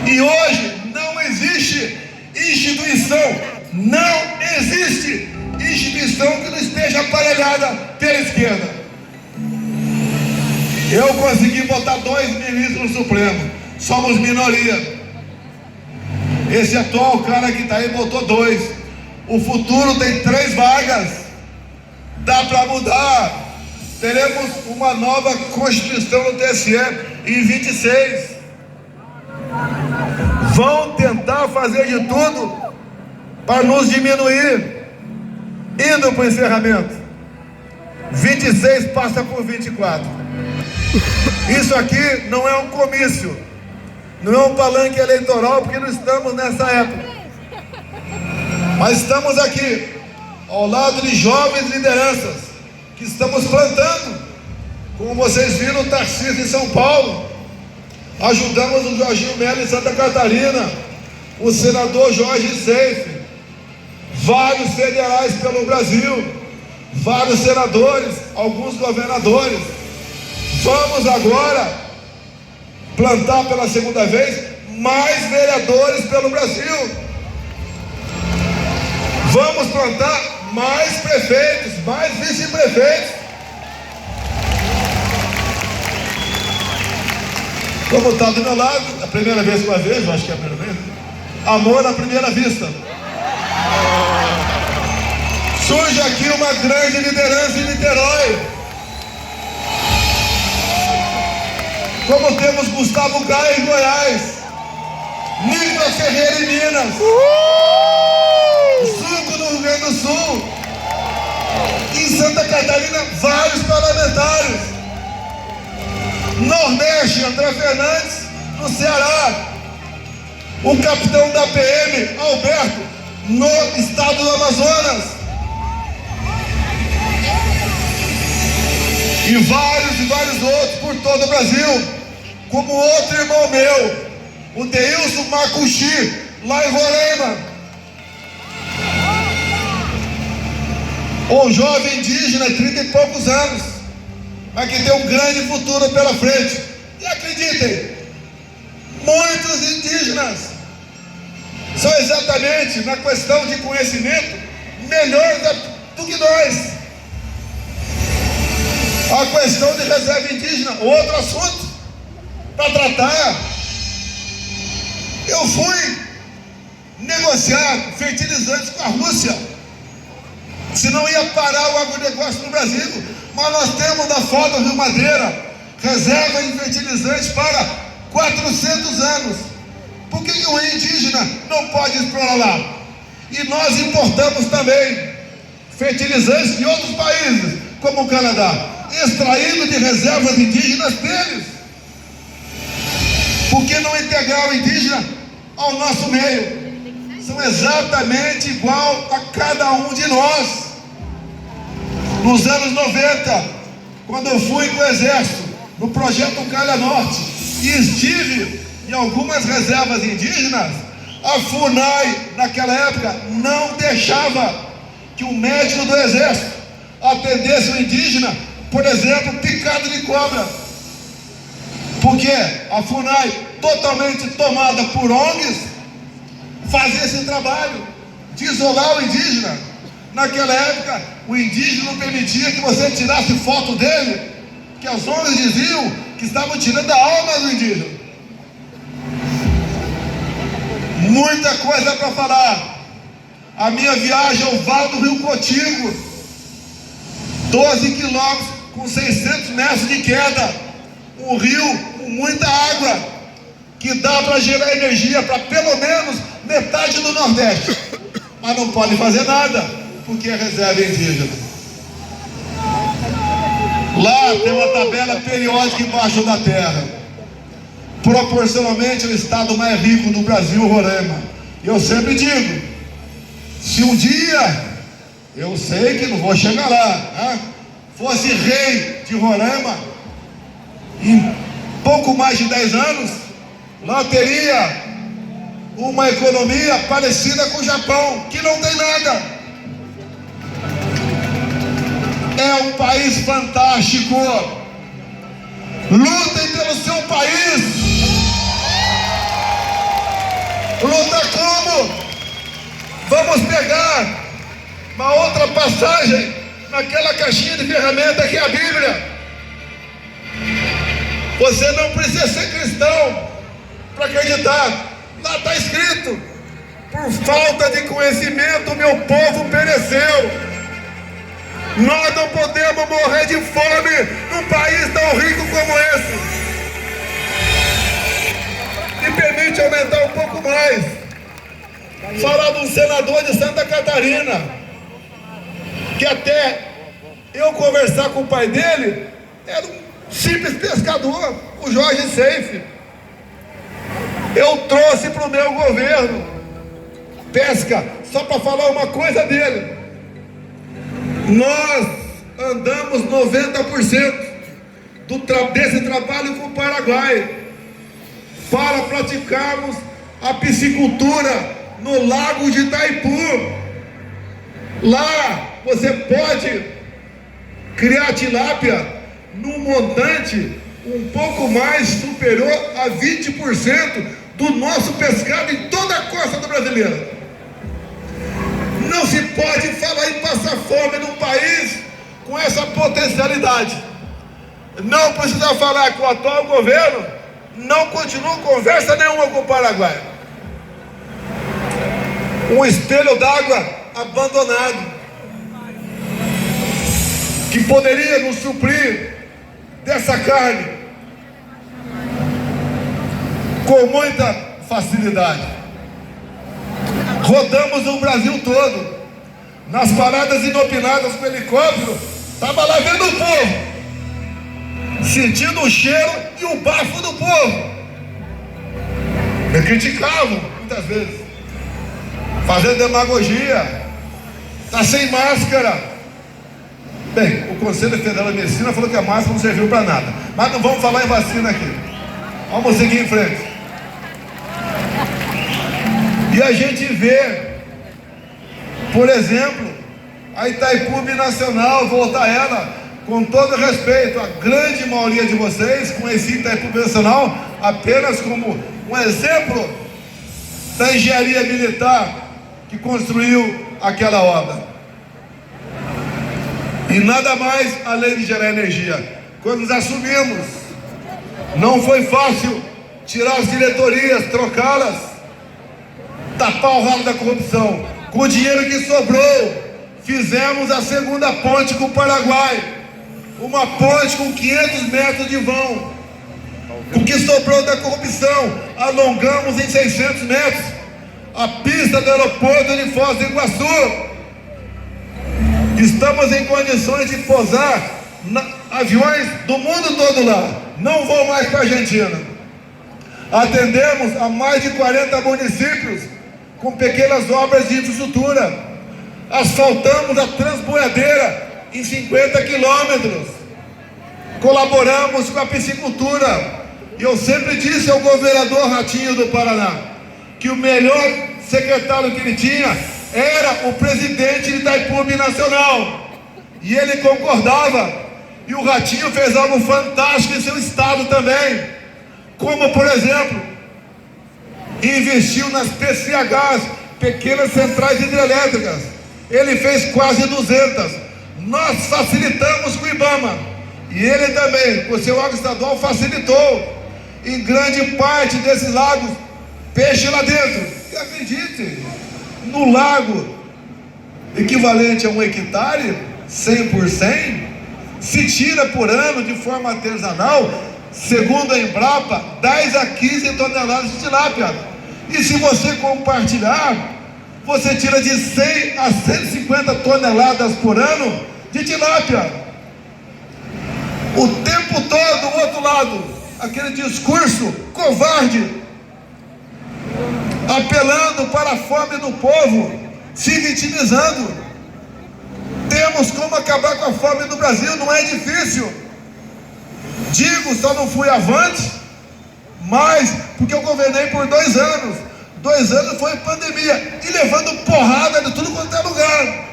E hoje não existe instituição, não existe instituição que não esteja aparelhada pela esquerda. Eu consegui botar 2 ministros no Supremo, somos minoria. Esse atual cara que está aí botou 2. O futuro tem 3 vagas, dá para mudar. Teremos uma nova Constituição no TSE em 26. Vão tentar fazer de tudo para nos diminuir. Indo para o encerramento, 26 passa por 24. Isso aqui não é um comício, não é um palanque eleitoral, porque não estamos nessa época. Mas estamos aqui, ao lado de jovens lideranças, que estamos plantando. Como vocês viram, o Tarcísio em São Paulo. Ajudamos o Jorginho Melo em Santa Catarina, o senador Jorge Seife, vários federais pelo Brasil, vários senadores, alguns governadores. Vamos agora plantar pela segunda vez mais vereadores pelo Brasil. Vamos plantar mais prefeitos, mais vice-prefeitos. Como está do meu lado, a primeira vez que eu a vejo, acho que é a primeira vez. Amor à primeira vista. Surge aqui uma grande liderança em Niterói. Como temos Gustavo Gaia em Goiás, Nicolas Ferreira em Minas, Zuco no Rio Grande do Sul, em Santa Catarina, vários parlamentares. Nordeste, André Fernandes, no Ceará. o capitão da PM, Alberto, no estado do Amazonas. E vários outros por todo o Brasil. Como outro irmão meu, o Deilson Macuxi, lá em Roraima. Um jovem indígena, 30 e poucos anos, mas que tem um grande futuro pela frente. E acreditem, muitos indígenas são exatamente na questão de conhecimento melhores do que nós. A questão de reserva indígena, outro assunto para tratar. Eu fui negociar fertilizantes com a Rússia, senão ia parar o agronegócio no Brasil. Mas nós temos na foto do Rio Madeira reserva de fertilizantes para 400 anos. Por que o indígena não pode explorar lá? E nós importamos também fertilizantes de outros países, como o Canadá, extraído de reservas indígenas deles. Por que não integrar o indígena ao nosso meio? São exatamente igual a cada um de nós. Nos anos 90, quando eu fui com o Exército, no projeto Calha Norte, e estive em algumas reservas indígenas, a FUNAI, naquela época, não deixava que um médico do Exército atendesse o indígena, por exemplo, picado de cobra. Porque a FUNAI, totalmente tomada por ONGs, fazia esse trabalho de isolar o indígena. Naquela época, o indígena não permitia que você tirasse foto dele, que as ONGs diziam que estavam tirando a alma do indígena. Muita coisa para falar. A minha viagem ao Vale do Rio Cotingo, 12 quilômetros com 600 metros de queda, um rio com muita água, que dá para gerar energia para pelo menos metade do Nordeste, mas não pode fazer nada, porque é reserva indígena. Lá tem uma tabela periódica embaixo da terra. Proporcionalmente o estado mais rico do Brasil, Roraima. Eu sempre digo, se um dia, eu sei que não vou chegar lá, né, fosse rei de Roraima, em pouco mais de 10 anos, lá teria uma economia parecida com o Japão, que não tem nada. É um país fantástico. Lutem pelo seu país. Luta como? Vamos pegar uma outra passagem naquela caixinha de ferramenta que é a Bíblia. Você não precisa ser cristão para acreditar. Lá está escrito: por falta de conhecimento meu povo pereceu. Nós não podemos morrer de fome num país tão rico como esse. Me permite aumentar um pouco mais, falar de um senador de Santa Catarina, que até eu conversar com o pai dele, era um simples pescador, o Jorge Seife. Eu trouxe para o meu governo pesca, só para falar uma coisa dele. Nós andamos 90% desse trabalho com o Paraguai para praticarmos a piscicultura no lago de Itaipu. Lá você pode criar tilápia num montante um pouco mais superior a 20% do nosso pescado em toda a costa do brasileiro. Não se pode falar em passar fome num país com essa potencialidade. Não precisa falar que o atual governo não continua conversa nenhuma com o Paraguai. Um espelho d'água abandonado, que poderia nos suprir dessa carne com muita facilidade. Rodamos o Brasil todo, nas paradas inopinadas com helicóptero, estava lá vendo o povo, sentindo o cheiro e o bafo do povo. Me criticavam, muitas vezes, fazendo demagogia, está sem máscara. Bem, o Conselho Federal de Medicina falou que a máscara não serviu para nada, mas não vamos falar em vacina aqui, vamos seguir em frente. E a gente vê, por exemplo, a Itaipu Binacional, voltar ela, com todo respeito, a grande maioria de vocês conheci Itaipu Binacional apenas como um exemplo da engenharia militar que construiu aquela obra. E nada mais além de gerar energia. Quando nos assumimos, não foi fácil tirar as diretorias, trocá-las, tapar o ralo da corrupção. Com o dinheiro que sobrou, fizemos a segunda ponte com o Paraguai. Uma ponte com 500 metros de vão. O que sobrou da corrupção, alongamos em 600 metros a pista do aeroporto de Foz do Iguaçu. Estamos em condições de pousar aviões do mundo todo lá. Não vou mais para a Argentina. Atendemos a mais de 40 municípios com pequenas obras de infraestrutura. Asfaltamos a Transboiadeira em 50 quilômetros. Colaboramos com a piscicultura. E eu sempre disse ao governador Ratinho do Paraná que o melhor secretário que ele tinha era o presidente de Itaipu Binacional. E ele concordava. E o Ratinho fez algo fantástico em seu estado também. Como, por exemplo, investiu nas PCHs, pequenas centrais hidrelétricas. Ele fez quase 200. Nós facilitamos com o IBAMA. E ele também, com o seu órgão estadual, facilitou. Em grande parte desses lagos, peixe lá dentro. E acredite, no lago equivalente a 1 hectare, 100 por 100, se tira por ano de forma artesanal, segundo a Embrapa, 10 a 15 toneladas de tilápia. E se você compartilhar, você tira de 100 a 150 toneladas por ano de tilápia. O tempo todo, o outro lado, aquele discurso covarde, apelando para a fome do povo, se vitimizando. Temos como acabar com a fome no Brasil, não é difícil. Digo, só não fui avante, mas porque eu governei por 2 anos. 2 anos foi pandemia, e levando porrada de tudo quanto é lugar.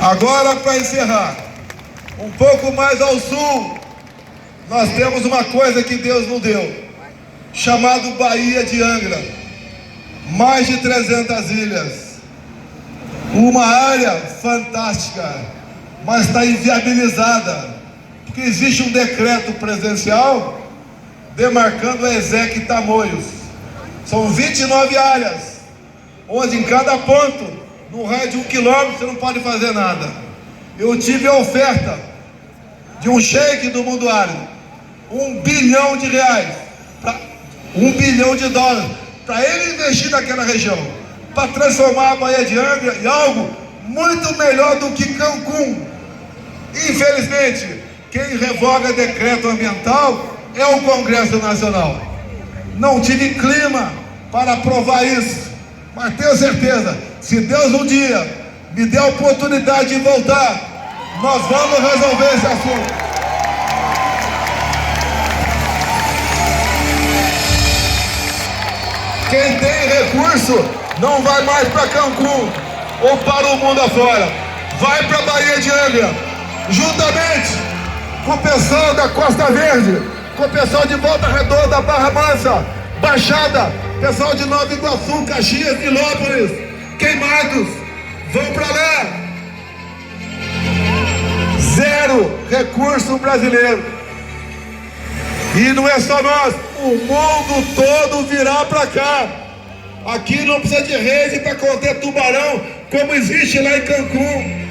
Agora, para encerrar, um pouco mais ao sul, nós temos uma coisa que Deus nos deu, chamado Baía de Angra. Mais de 300 ilhas, uma área fantástica, mas está inviabilizada, porque existe um decreto presidencial demarcando a ESEC Tamoios. São 29 áreas, onde em cada ponto, no raio de 1 quilômetro, você não pode fazer nada. Eu tive a oferta de um sheik do mundo árabe, R$1 bilhão, $1 bilhão, para ele investir naquela região, para transformar a Baía de Angra em algo muito melhor do que Cancún. Infelizmente, quem revoga decreto ambiental é o Congresso Nacional. Não tive clima para aprovar isso, mas tenho certeza, se Deus um dia me der a oportunidade de voltar, nós vamos resolver esse assunto. Quem tem recurso não vai mais para Cancún ou para o mundo afora, vai para a Baía de Angra, juntamente com o pessoal da Costa Verde, com o pessoal de Volta Redonda, Barra Mansa, Baixada, pessoal de Nova Iguaçu, Caxias, Nilópolis, Queimados, vão para lá. Zero recurso brasileiro. E não é só nós, o mundo todo virá para cá. Aqui não precisa de rede para conter tubarão, como existe lá em Cancún.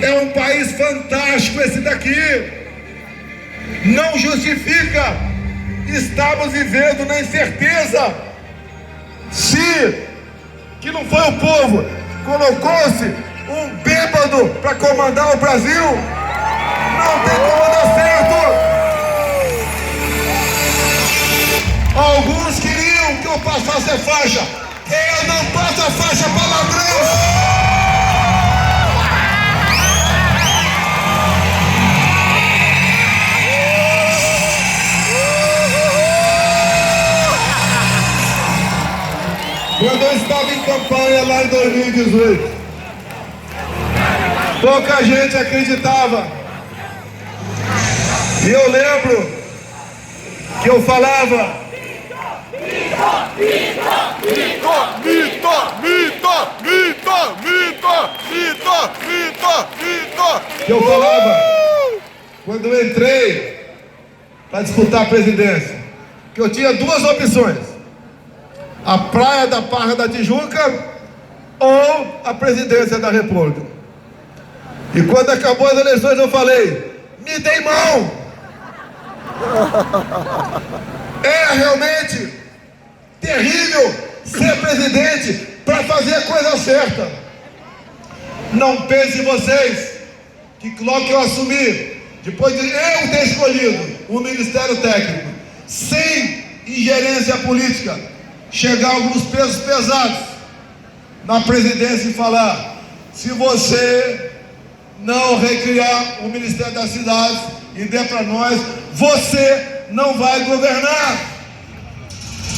É um país fantástico esse daqui. Não justifica estamos vivendo na incerteza. Se que não foi o povo, colocou-se um bêbado para comandar o Brasil, não tem como dar certo. Alguns queriam que eu passasse a faixa. Eu não passo a faixa para ladrão. Quando eu estava em campanha lá em 2018, pouca gente acreditava. E eu lembro que eu falava: que eu falava quando eu entrei para disputar a presidência, que eu tinha duas opções: a Praia da Barra da Tijuca ou a presidência da República. E quando acabou as eleições eu falei: me dei mão. É realmente terrível ser presidente para fazer a coisa certa. Não pensem vocês que logo que eu assumi, depois de eu ter escolhido o Ministério Técnico, sem ingerência política, chegar alguns pesos pesados na presidência e falar: se você não recriar o Ministério das Cidades e der para nós, você não vai governar.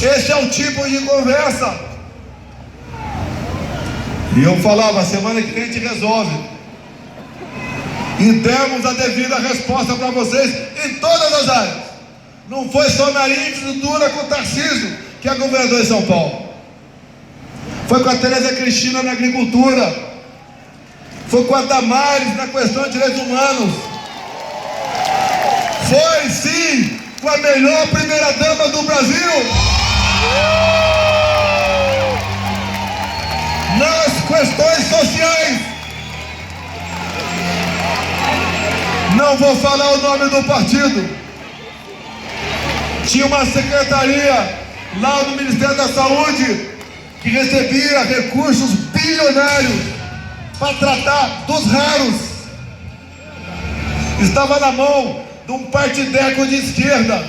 Esse é o tipo de conversa. E eu falava: semana que vem a gente resolve. E demos a devida resposta para vocês em todas as áreas. Não foi só na infraestrutura com o Tarcísio, que é governador de São Paulo. Foi com a Tereza Cristina na agricultura. Foi com a Damares na questão de direitos humanos. Foi sim com a melhor primeira-dama do Brasil. Nas questões sociais. Não vou falar o nome do partido. Tinha uma secretaria lá no Ministério da Saúde que recebia recursos bilionários para tratar dos raros. Estava na mão de um partideco de esquerda.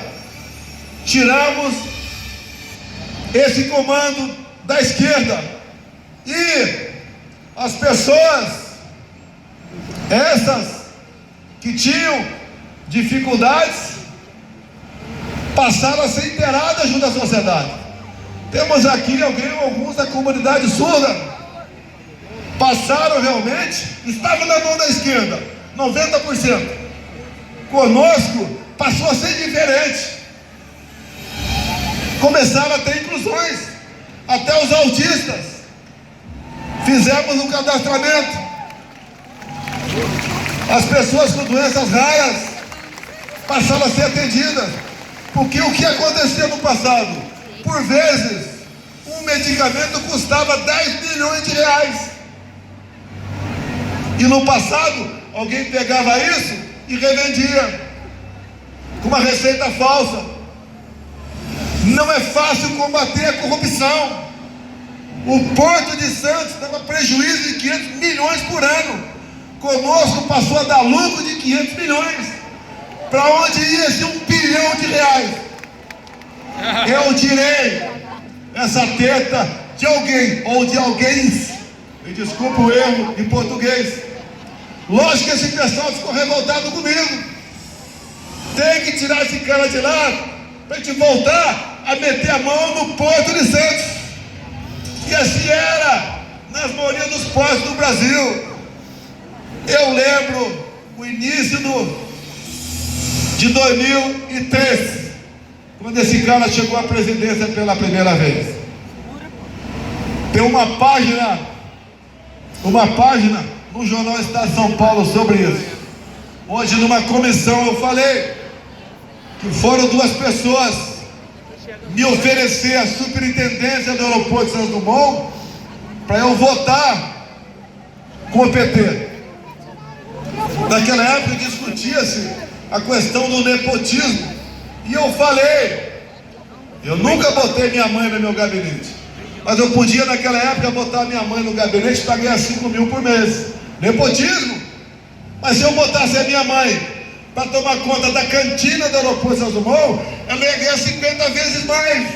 Tiramos esse comando da esquerda e as pessoas, essas que tinham dificuldades, passaram a ser inteiradas junto à sociedade. Temos aqui alguns da comunidade surda, passaram realmente, estavam na mão da esquerda, 90%. Conosco passou a ser diferente. Começaram a ter inclusões, até os autistas. Fizemos um cadastramento. As pessoas com doenças raras passaram a ser atendidas. Porque o que acontecia no passado? Por vezes, um medicamento custava 10 milhões de reais. E no passado, alguém pegava isso e revendia com uma receita falsa. Não é fácil combater a corrupção. O Porto de Santos dava prejuízo de 500 milhões por ano. Conosco passou a dar lucro de 500 milhões. Para onde ia esse 1 bilhão de reais? Eu tirei essa teta de alguém, ou de alguém, me desculpa o erro em português. Lógico que esse pessoal ficou revoltado comigo. Tem que tirar esse cara de lá, para a gente voltar a meter a mão no Porto de Santos. E assim era nas maioria dos portos do Brasil. Eu lembro o início de 2003, quando esse cara chegou à presidência pela primeira vez. Tem uma página no jornal Estado de São Paulo sobre isso. Hoje numa comissão eu falei que foram duas pessoas me oferecer a superintendência do aeroporto de Santos Dumont para eu votar com o PT. Naquela época discutia-se a questão do nepotismo e eu falei, eu nunca botei minha mãe no meu gabinete, mas eu podia naquela época botar minha mãe no gabinete para ganhar 5 mil por mês. Nepotismo? Mas se eu botasse a minha mãe para tomar conta da cantina do aeroporto de Santos Dumont, ela ia ganhar 50 vezes mais.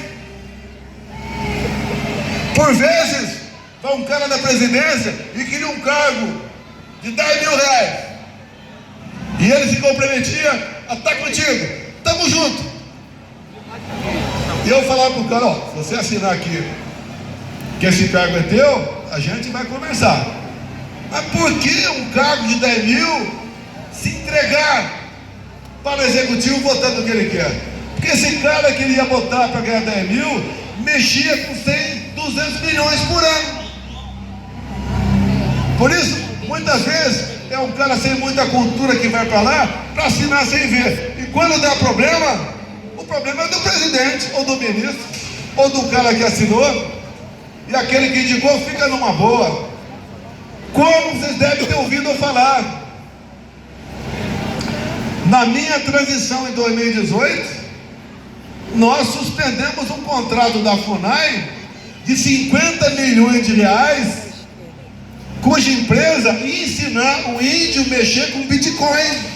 Por vezes, vai um cara da presidência e queria um cargo de 10 mil reais. E ele se comprometia a estar contigo. Tamo junto. E eu falava pro cara, ó, se você assinar aqui que esse cargo é teu, a gente vai conversar. Mas por que um cargo de 10 mil se entregar para o executivo votando o que ele quer? Porque esse cara que ele ia botar para ganhar 10 mil, mexia com 100, 200 milhões por ano. Por isso, muitas vezes, é um cara sem muita cultura que vai para lá para assinar sem ver. E quando dá problema, o problema é do presidente, ou do ministro, ou do cara que assinou, e aquele que indicou fica numa boa. Como vocês devem ter ouvido eu falar, na minha transição em 2018, nós suspendemos um contrato da FUNAI de 50 milhões de reais, cuja empresa ia ensinar o índio a mexer com Bitcoin.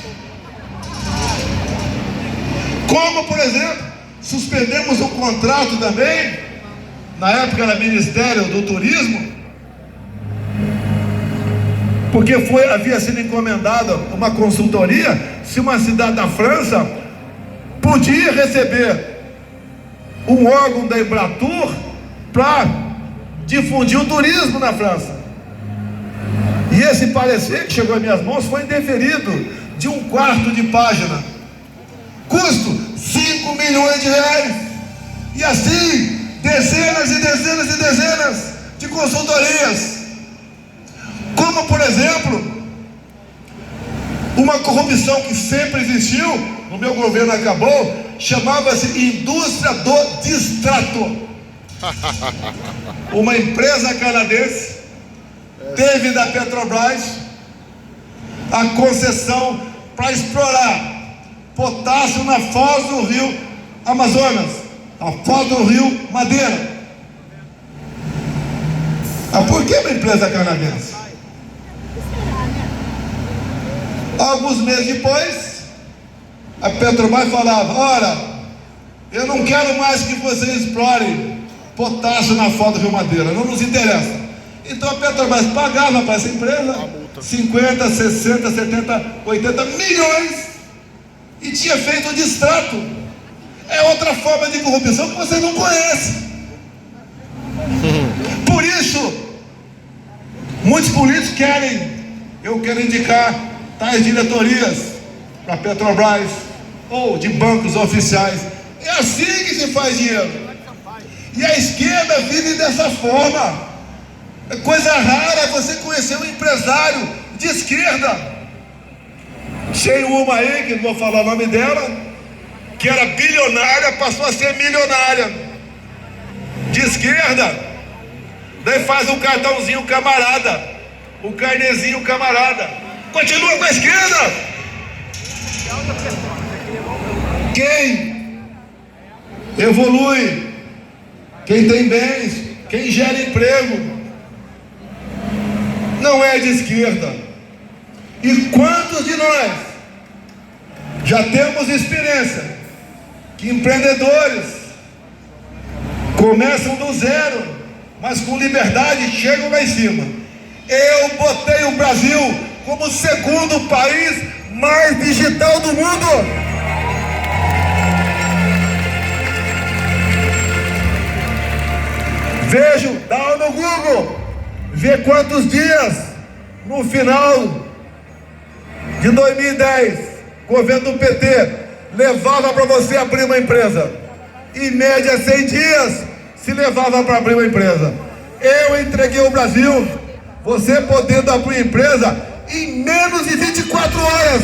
Como, por exemplo, suspendemos um contrato também, na época era Ministério do Turismo, porque havia sido encomendada uma consultoria se uma cidade da França podia receber um órgão da Embratur para difundir o turismo na França. E esse parecer que chegou às minhas mãos foi indeferido de 1/4 de página. Custo 5 milhões de reais. E assim, dezenas e dezenas e dezenas de consultorias. Como, por exemplo, uma corrupção que sempre existiu, no meu governo acabou, chamava-se indústria do distrato. Uma empresa canadense teve da Petrobras a concessão para explorar potássio na foz do rio Amazonas, a foz do rio Madeira. Por que uma empresa canadense? Alguns meses depois, a Petrobras falava: ora, eu não quero mais que vocês explorem potássio na foz do rio Madeira, não nos interessa. Então a Petrobras pagava para essa empresa 50, 60, 70, 80 milhões e tinha feito um distrato. É outra forma de corrupção que você não conhece. Por isso, muitos políticos eu quero indicar tais diretorias para Petrobras ou de bancos oficiais. É assim que se faz dinheiro. E a esquerda vive dessa forma. É coisa rara você conhecer um empresário de esquerda. Tem uma aí, que não vou falar o nome dela, que era bilionária, passou a ser milionária. De esquerda. Daí faz um cartãozinho camarada, um carnezinho camarada. Continua com a esquerda. Quem evolui, quem tem bens, quem gera emprego, não é de esquerda. E quantos de nós já temos experiência que empreendedores começam do zero, mas com liberdade chegam lá em cima? Eu botei o Brasil como o segundo país mais digital do mundo. Vejo, dá no Google, vê quantos dias no final de 2010, governo do PT, levava para você abrir uma empresa. Em média 100 dias se levava para abrir uma empresa. Eu entreguei o Brasil, você podendo abrir uma empresa em menos de 24 horas.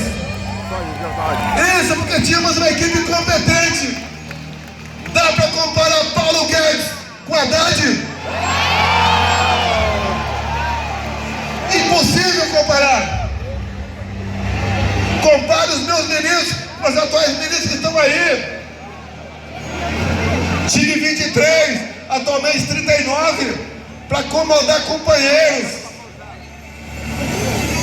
Isso porque tínhamos uma equipe competente. Dá para comparar Paulo Guedes com Haddad? Impossível comparar. Compare os meus ministros com os atuais ministros que estão aí. Tive 23, atualmente 39, para acomodar companheiros.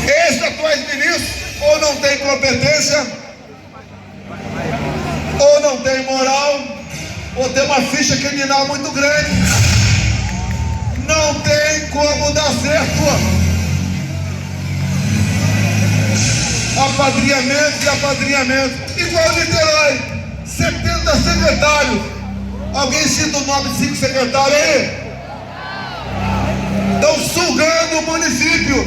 Esses atuais ministros ou não têm competência ou não tem moral, ou tem uma ficha criminal muito grande. Não tem como dar certo. Apadrinhamento e apadrinhamento. Igual Niterói, 70 secretários. Alguém cita o nome de 5 secretários aí? Estão sugando o município,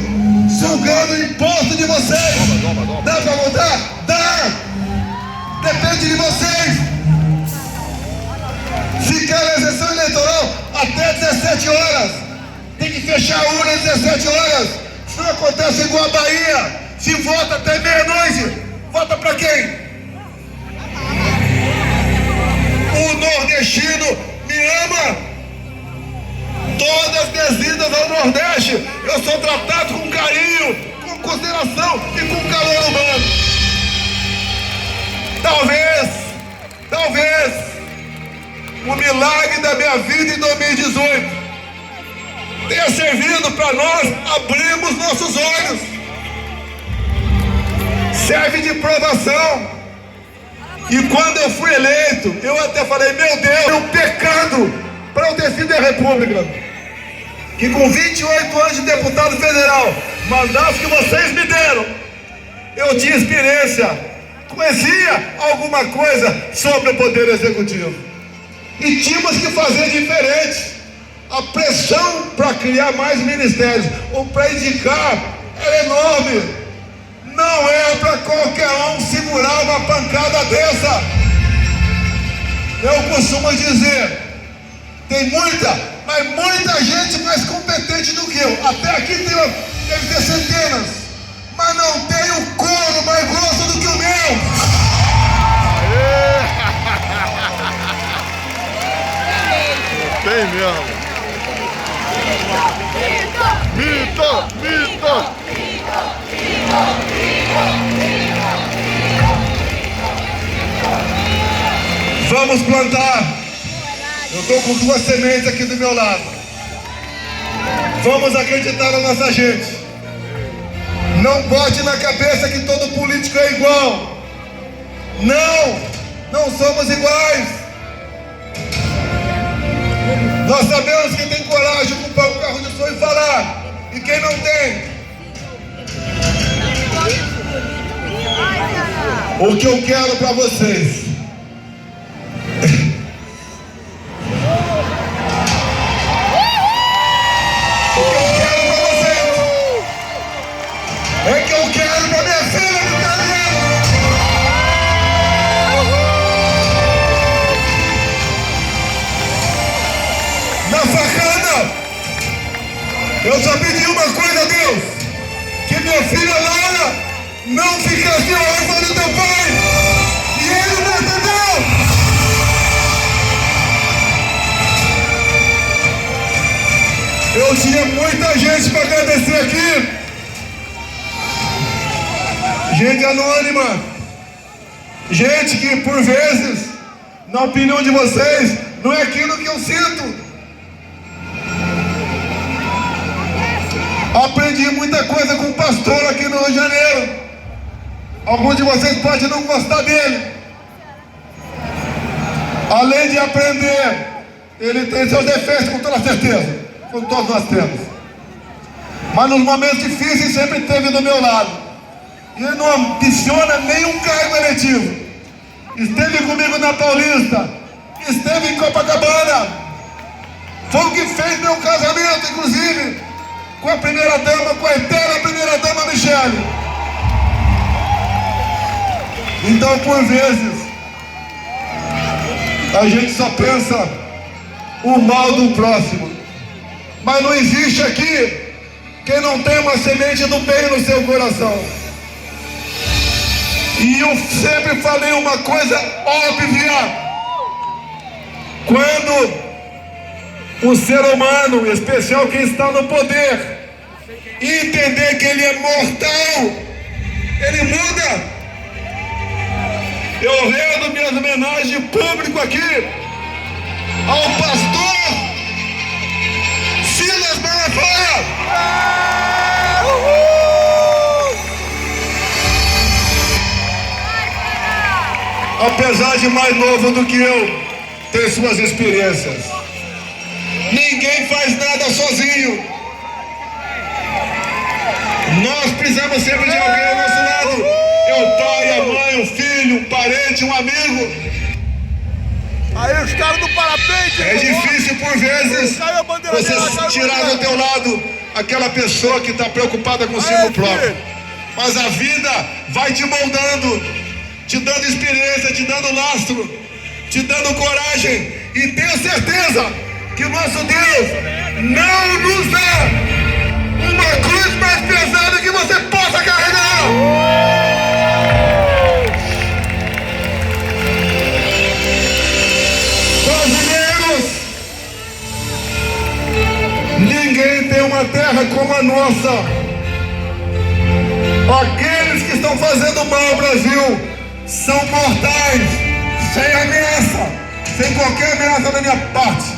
sugando o imposto de vocês. Dá para mudar? Dá! Depende de vocês. Se quer a sessão eleitoral até 17 horas, tem que fechar a urna às 17 horas. Se não acontece igual a Bahia, se vota até meia-noite, vota para quem? O nordestino me ama. Todas as minhas idas ao Nordeste, eu sou tratado com carinho, com consideração e com calor humano. Talvez, o milagre da minha vida em 2018 tenha servido para nós abrirmos nossos olhos. Serve de provação. E quando eu fui eleito, eu até falei, meu Deus, eu pecando para eu ter sido a República, que com 28 anos de deputado federal, mandato que vocês me deram, eu tinha experiência, conhecia alguma coisa sobre o Poder Executivo. E tínhamos que fazer diferente. A pressão para criar mais ministérios ou para indicar era enorme. Não é para qualquer um segurar uma pancada dessa. Eu costumo dizer, tem muita, mas muita gente mais competente do que eu. Até aqui deve ter centenas, mas não tem o couro mais grosso do que o meu.
Tem mesmo. Mito.
Vamos plantar. Eu estou com 2 sementes aqui do meu lado. Vamos acreditar na nossa gente. Não bote na cabeça que todo político é igual. Não somos iguais. Nós sabemos quem tem coragem de ocupar o carro de som e falar, e quem não tem. O que eu quero para vocês é que eu quero para minha filha que tá ali. Na facada, eu só pedi uma coisa a Deus, que minha filha Laura não ficasse órfã do teu pai, e ele me atendeu. Eu tinha muita gente para agradecer aqui, gente anônima, gente que por vezes, na opinião de vocês, não é aquilo que eu sinto. Aprendi muita coisa com o pastor aqui no Rio de Janeiro. Alguns de vocês podem não gostar dele. Além de aprender, ele tem seus defeitos, com toda certeza, como todos nós temos. Mas nos momentos difíceis sempre esteve do meu lado. E ele não ambiciona nenhum cargo eletivo. Esteve comigo na Paulista, esteve em Copacabana. Foi o que fez meu casamento, inclusive, com a primeira dama, com a eterna primeira dama Michele. Então, por vezes, a gente só pensa o mal do próximo, mas não existe aqui quem não tem uma semente do bem no seu coração. E eu sempre falei uma coisa óbvia: quando o ser humano, em especial quem está no poder, entender que ele é mortal, ele muda. Eu rendo minhas homenagens de público aqui ao pastor Silas Malafaia. A apesar de mais novo do que eu, tem suas experiências. Ninguém faz nada sozinho. Nós precisamos sempre de alguém ao nosso lado. É o pai, a mãe, o filho, um parente, um amigo.
Aí os caras do parapente.
É difícil por vezes você tirar do teu lado aquela pessoa que está preocupada consigo próprio. Mas a vida vai te moldando, te dando experiência, te dando lastro, te dando coragem. E tenho certeza que o nosso Deus não nos dá uma cruz mais pesada que você possa carregar. Brasileiros, ninguém tem uma terra como a nossa. Aqueles que estão fazendo mal ao Brasil são mortais, sem ameaça, sem qualquer ameaça da minha parte.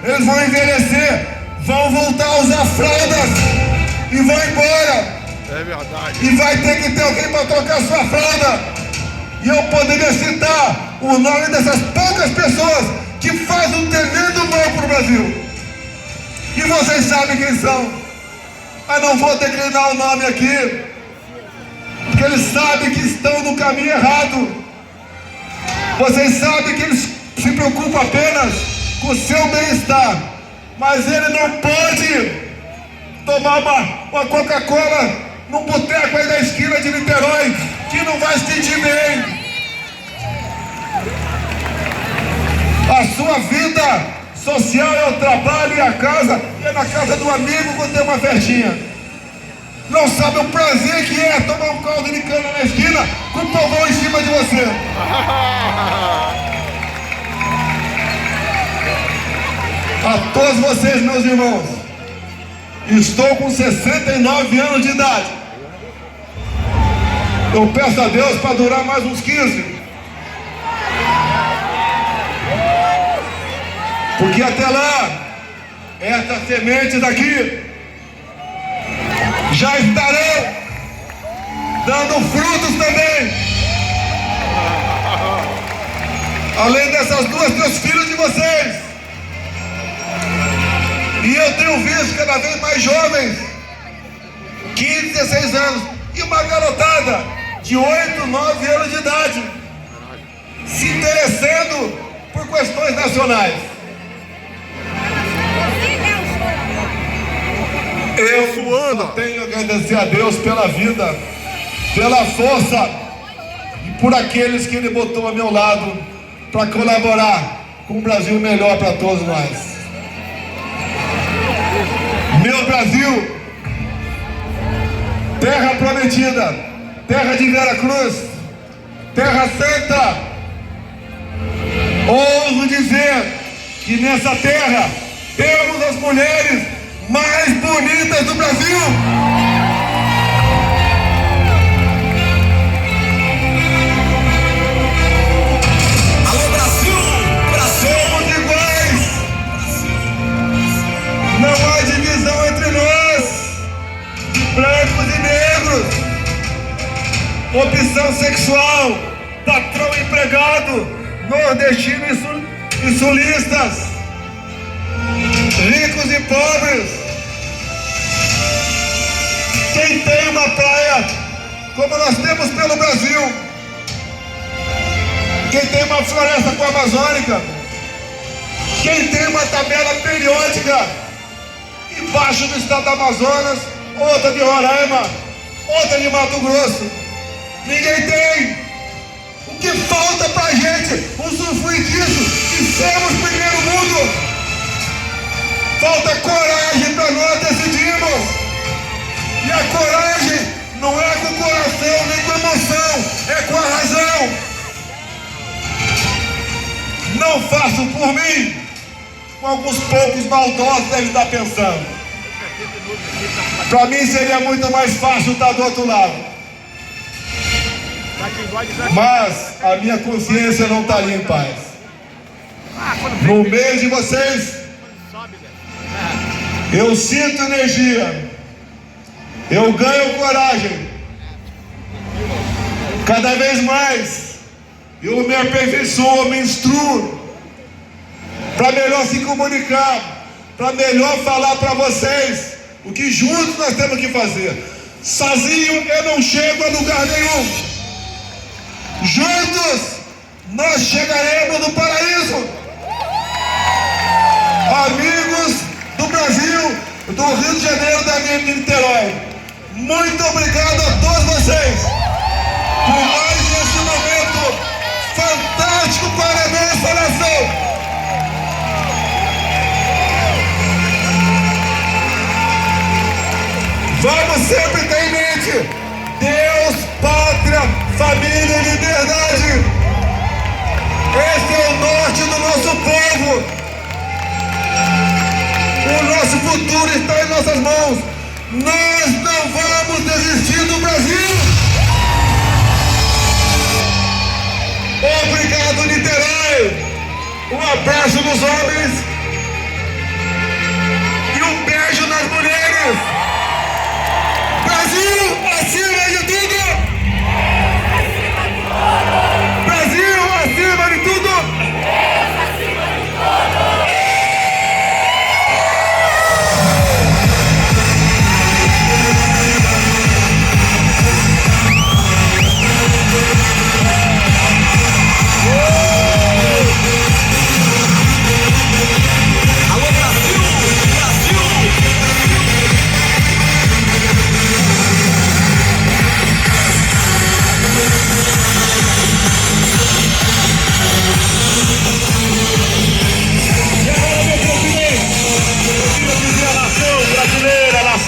Eles vão envelhecer, vão voltar a usar fraldas e vão embora.
É verdade.
E vai ter que ter alguém para trocar sua fralda. E eu poderia citar o nome dessas poucas pessoas que fazem um tremendo mal para o Brasil. E vocês sabem quem são. Mas não vou declinar o nome aqui, porque eles sabem que estão no caminho errado. Vocês sabem que eles se preocupam apenas com o seu bem-estar, mas ele não pode tomar uma Coca-Cola num boteco aí da esquina de Niterói, que não vai sentir bem. A sua vida social é o trabalho e a casa, e é na casa do amigo quando tem uma festinha. Não sabe o prazer que é tomar um caldo de cana na esquina com o povão em cima de você. A todos vocês, meus irmãos, estou com 69 anos de idade. Eu peço a Deus para durar mais uns 15. Porque até lá, essas sementes daqui já estarão dando frutos também. Além dessas duas, teus filhos de vocês. E eu tenho visto cada vez mais jovens, 15, 16 anos, e uma garotada de 8, 9 anos de idade, se interessando por questões nacionais. Eu só tenho a agradecer a Deus pela vida, pela força e por aqueles que Ele botou ao meu lado para colaborar com um Brasil melhor para todos nós. Meu Brasil, terra prometida, terra de Veracruz, terra santa. Ouso dizer que nessa terra temos as mulheres mais bonitas do Brasil. Alô Brasil, somos iguais. Não há divisão entre nós, brancos e negros, opção sexual, patrão e empregado, nordestino e sulistas, ricos e pobres. Quem tem uma praia como nós temos pelo Brasil, quem tem uma floresta como a amazônica, quem tem uma tabela periódica embaixo do estado do Amazonas, outra de Roraima, outra de Mato Grosso, ninguém tem. O que falta pra gente usufruir disso e sermos primeiro mundo? Falta coragem para nós decidirmos. E a coragem não é com o coração nem com a emoção, é com a razão. Não faço por mim, com alguns poucos maldosos devem estar pensando. Para mim seria muito mais fácil estar do outro lado. Mas a minha consciência não estaria em paz. No meio de vocês, eu sinto energia, eu ganho coragem. Cada vez mais Eu me aperfeiçoo, me instruo, para melhor se comunicar, para melhor falar para vocês o que juntos nós temos que fazer. Sozinho eu não chego a lugar nenhum. Juntos nós chegaremos no paraíso. Amigos do Brasil, do Rio de Janeiro, da minha Niterói, muito obrigado a todos vocês por mais esse momento fantástico para a nossa nação. Vamos sempre ter em mente: Deus, pátria, família e liberdade. Esse é o norte do nosso povo. O nosso futuro está em nossas mãos. Nós não vamos desistir do Brasil. Obrigado, Niterói. Um abraço nos homens e um beijo nas mulheres. Brasil acima de tudo! Brasil acima de tudo!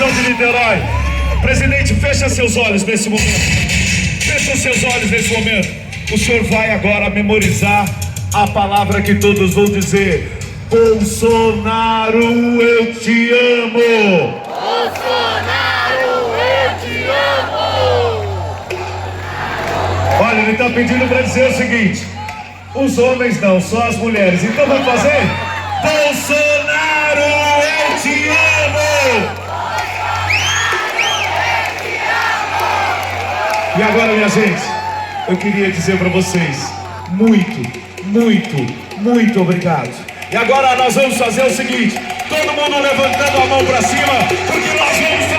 De Niterói. Presidente, fecha seus olhos nesse momento. Fecha seus olhos nesse momento. O senhor vai agora memorizar a palavra que todos vão dizer: Bolsonaro, eu te amo.
Bolsonaro, eu te amo.
Olha, ele está pedindo para dizer o seguinte: os homens não, só as mulheres. Então vamos fazer? Bolsonaro, eu te amo. E agora, minha gente, eu queria dizer para vocês: muito, muito, muito obrigado. E agora nós vamos fazer o seguinte: todo mundo levantando a mão para cima, porque nós vamos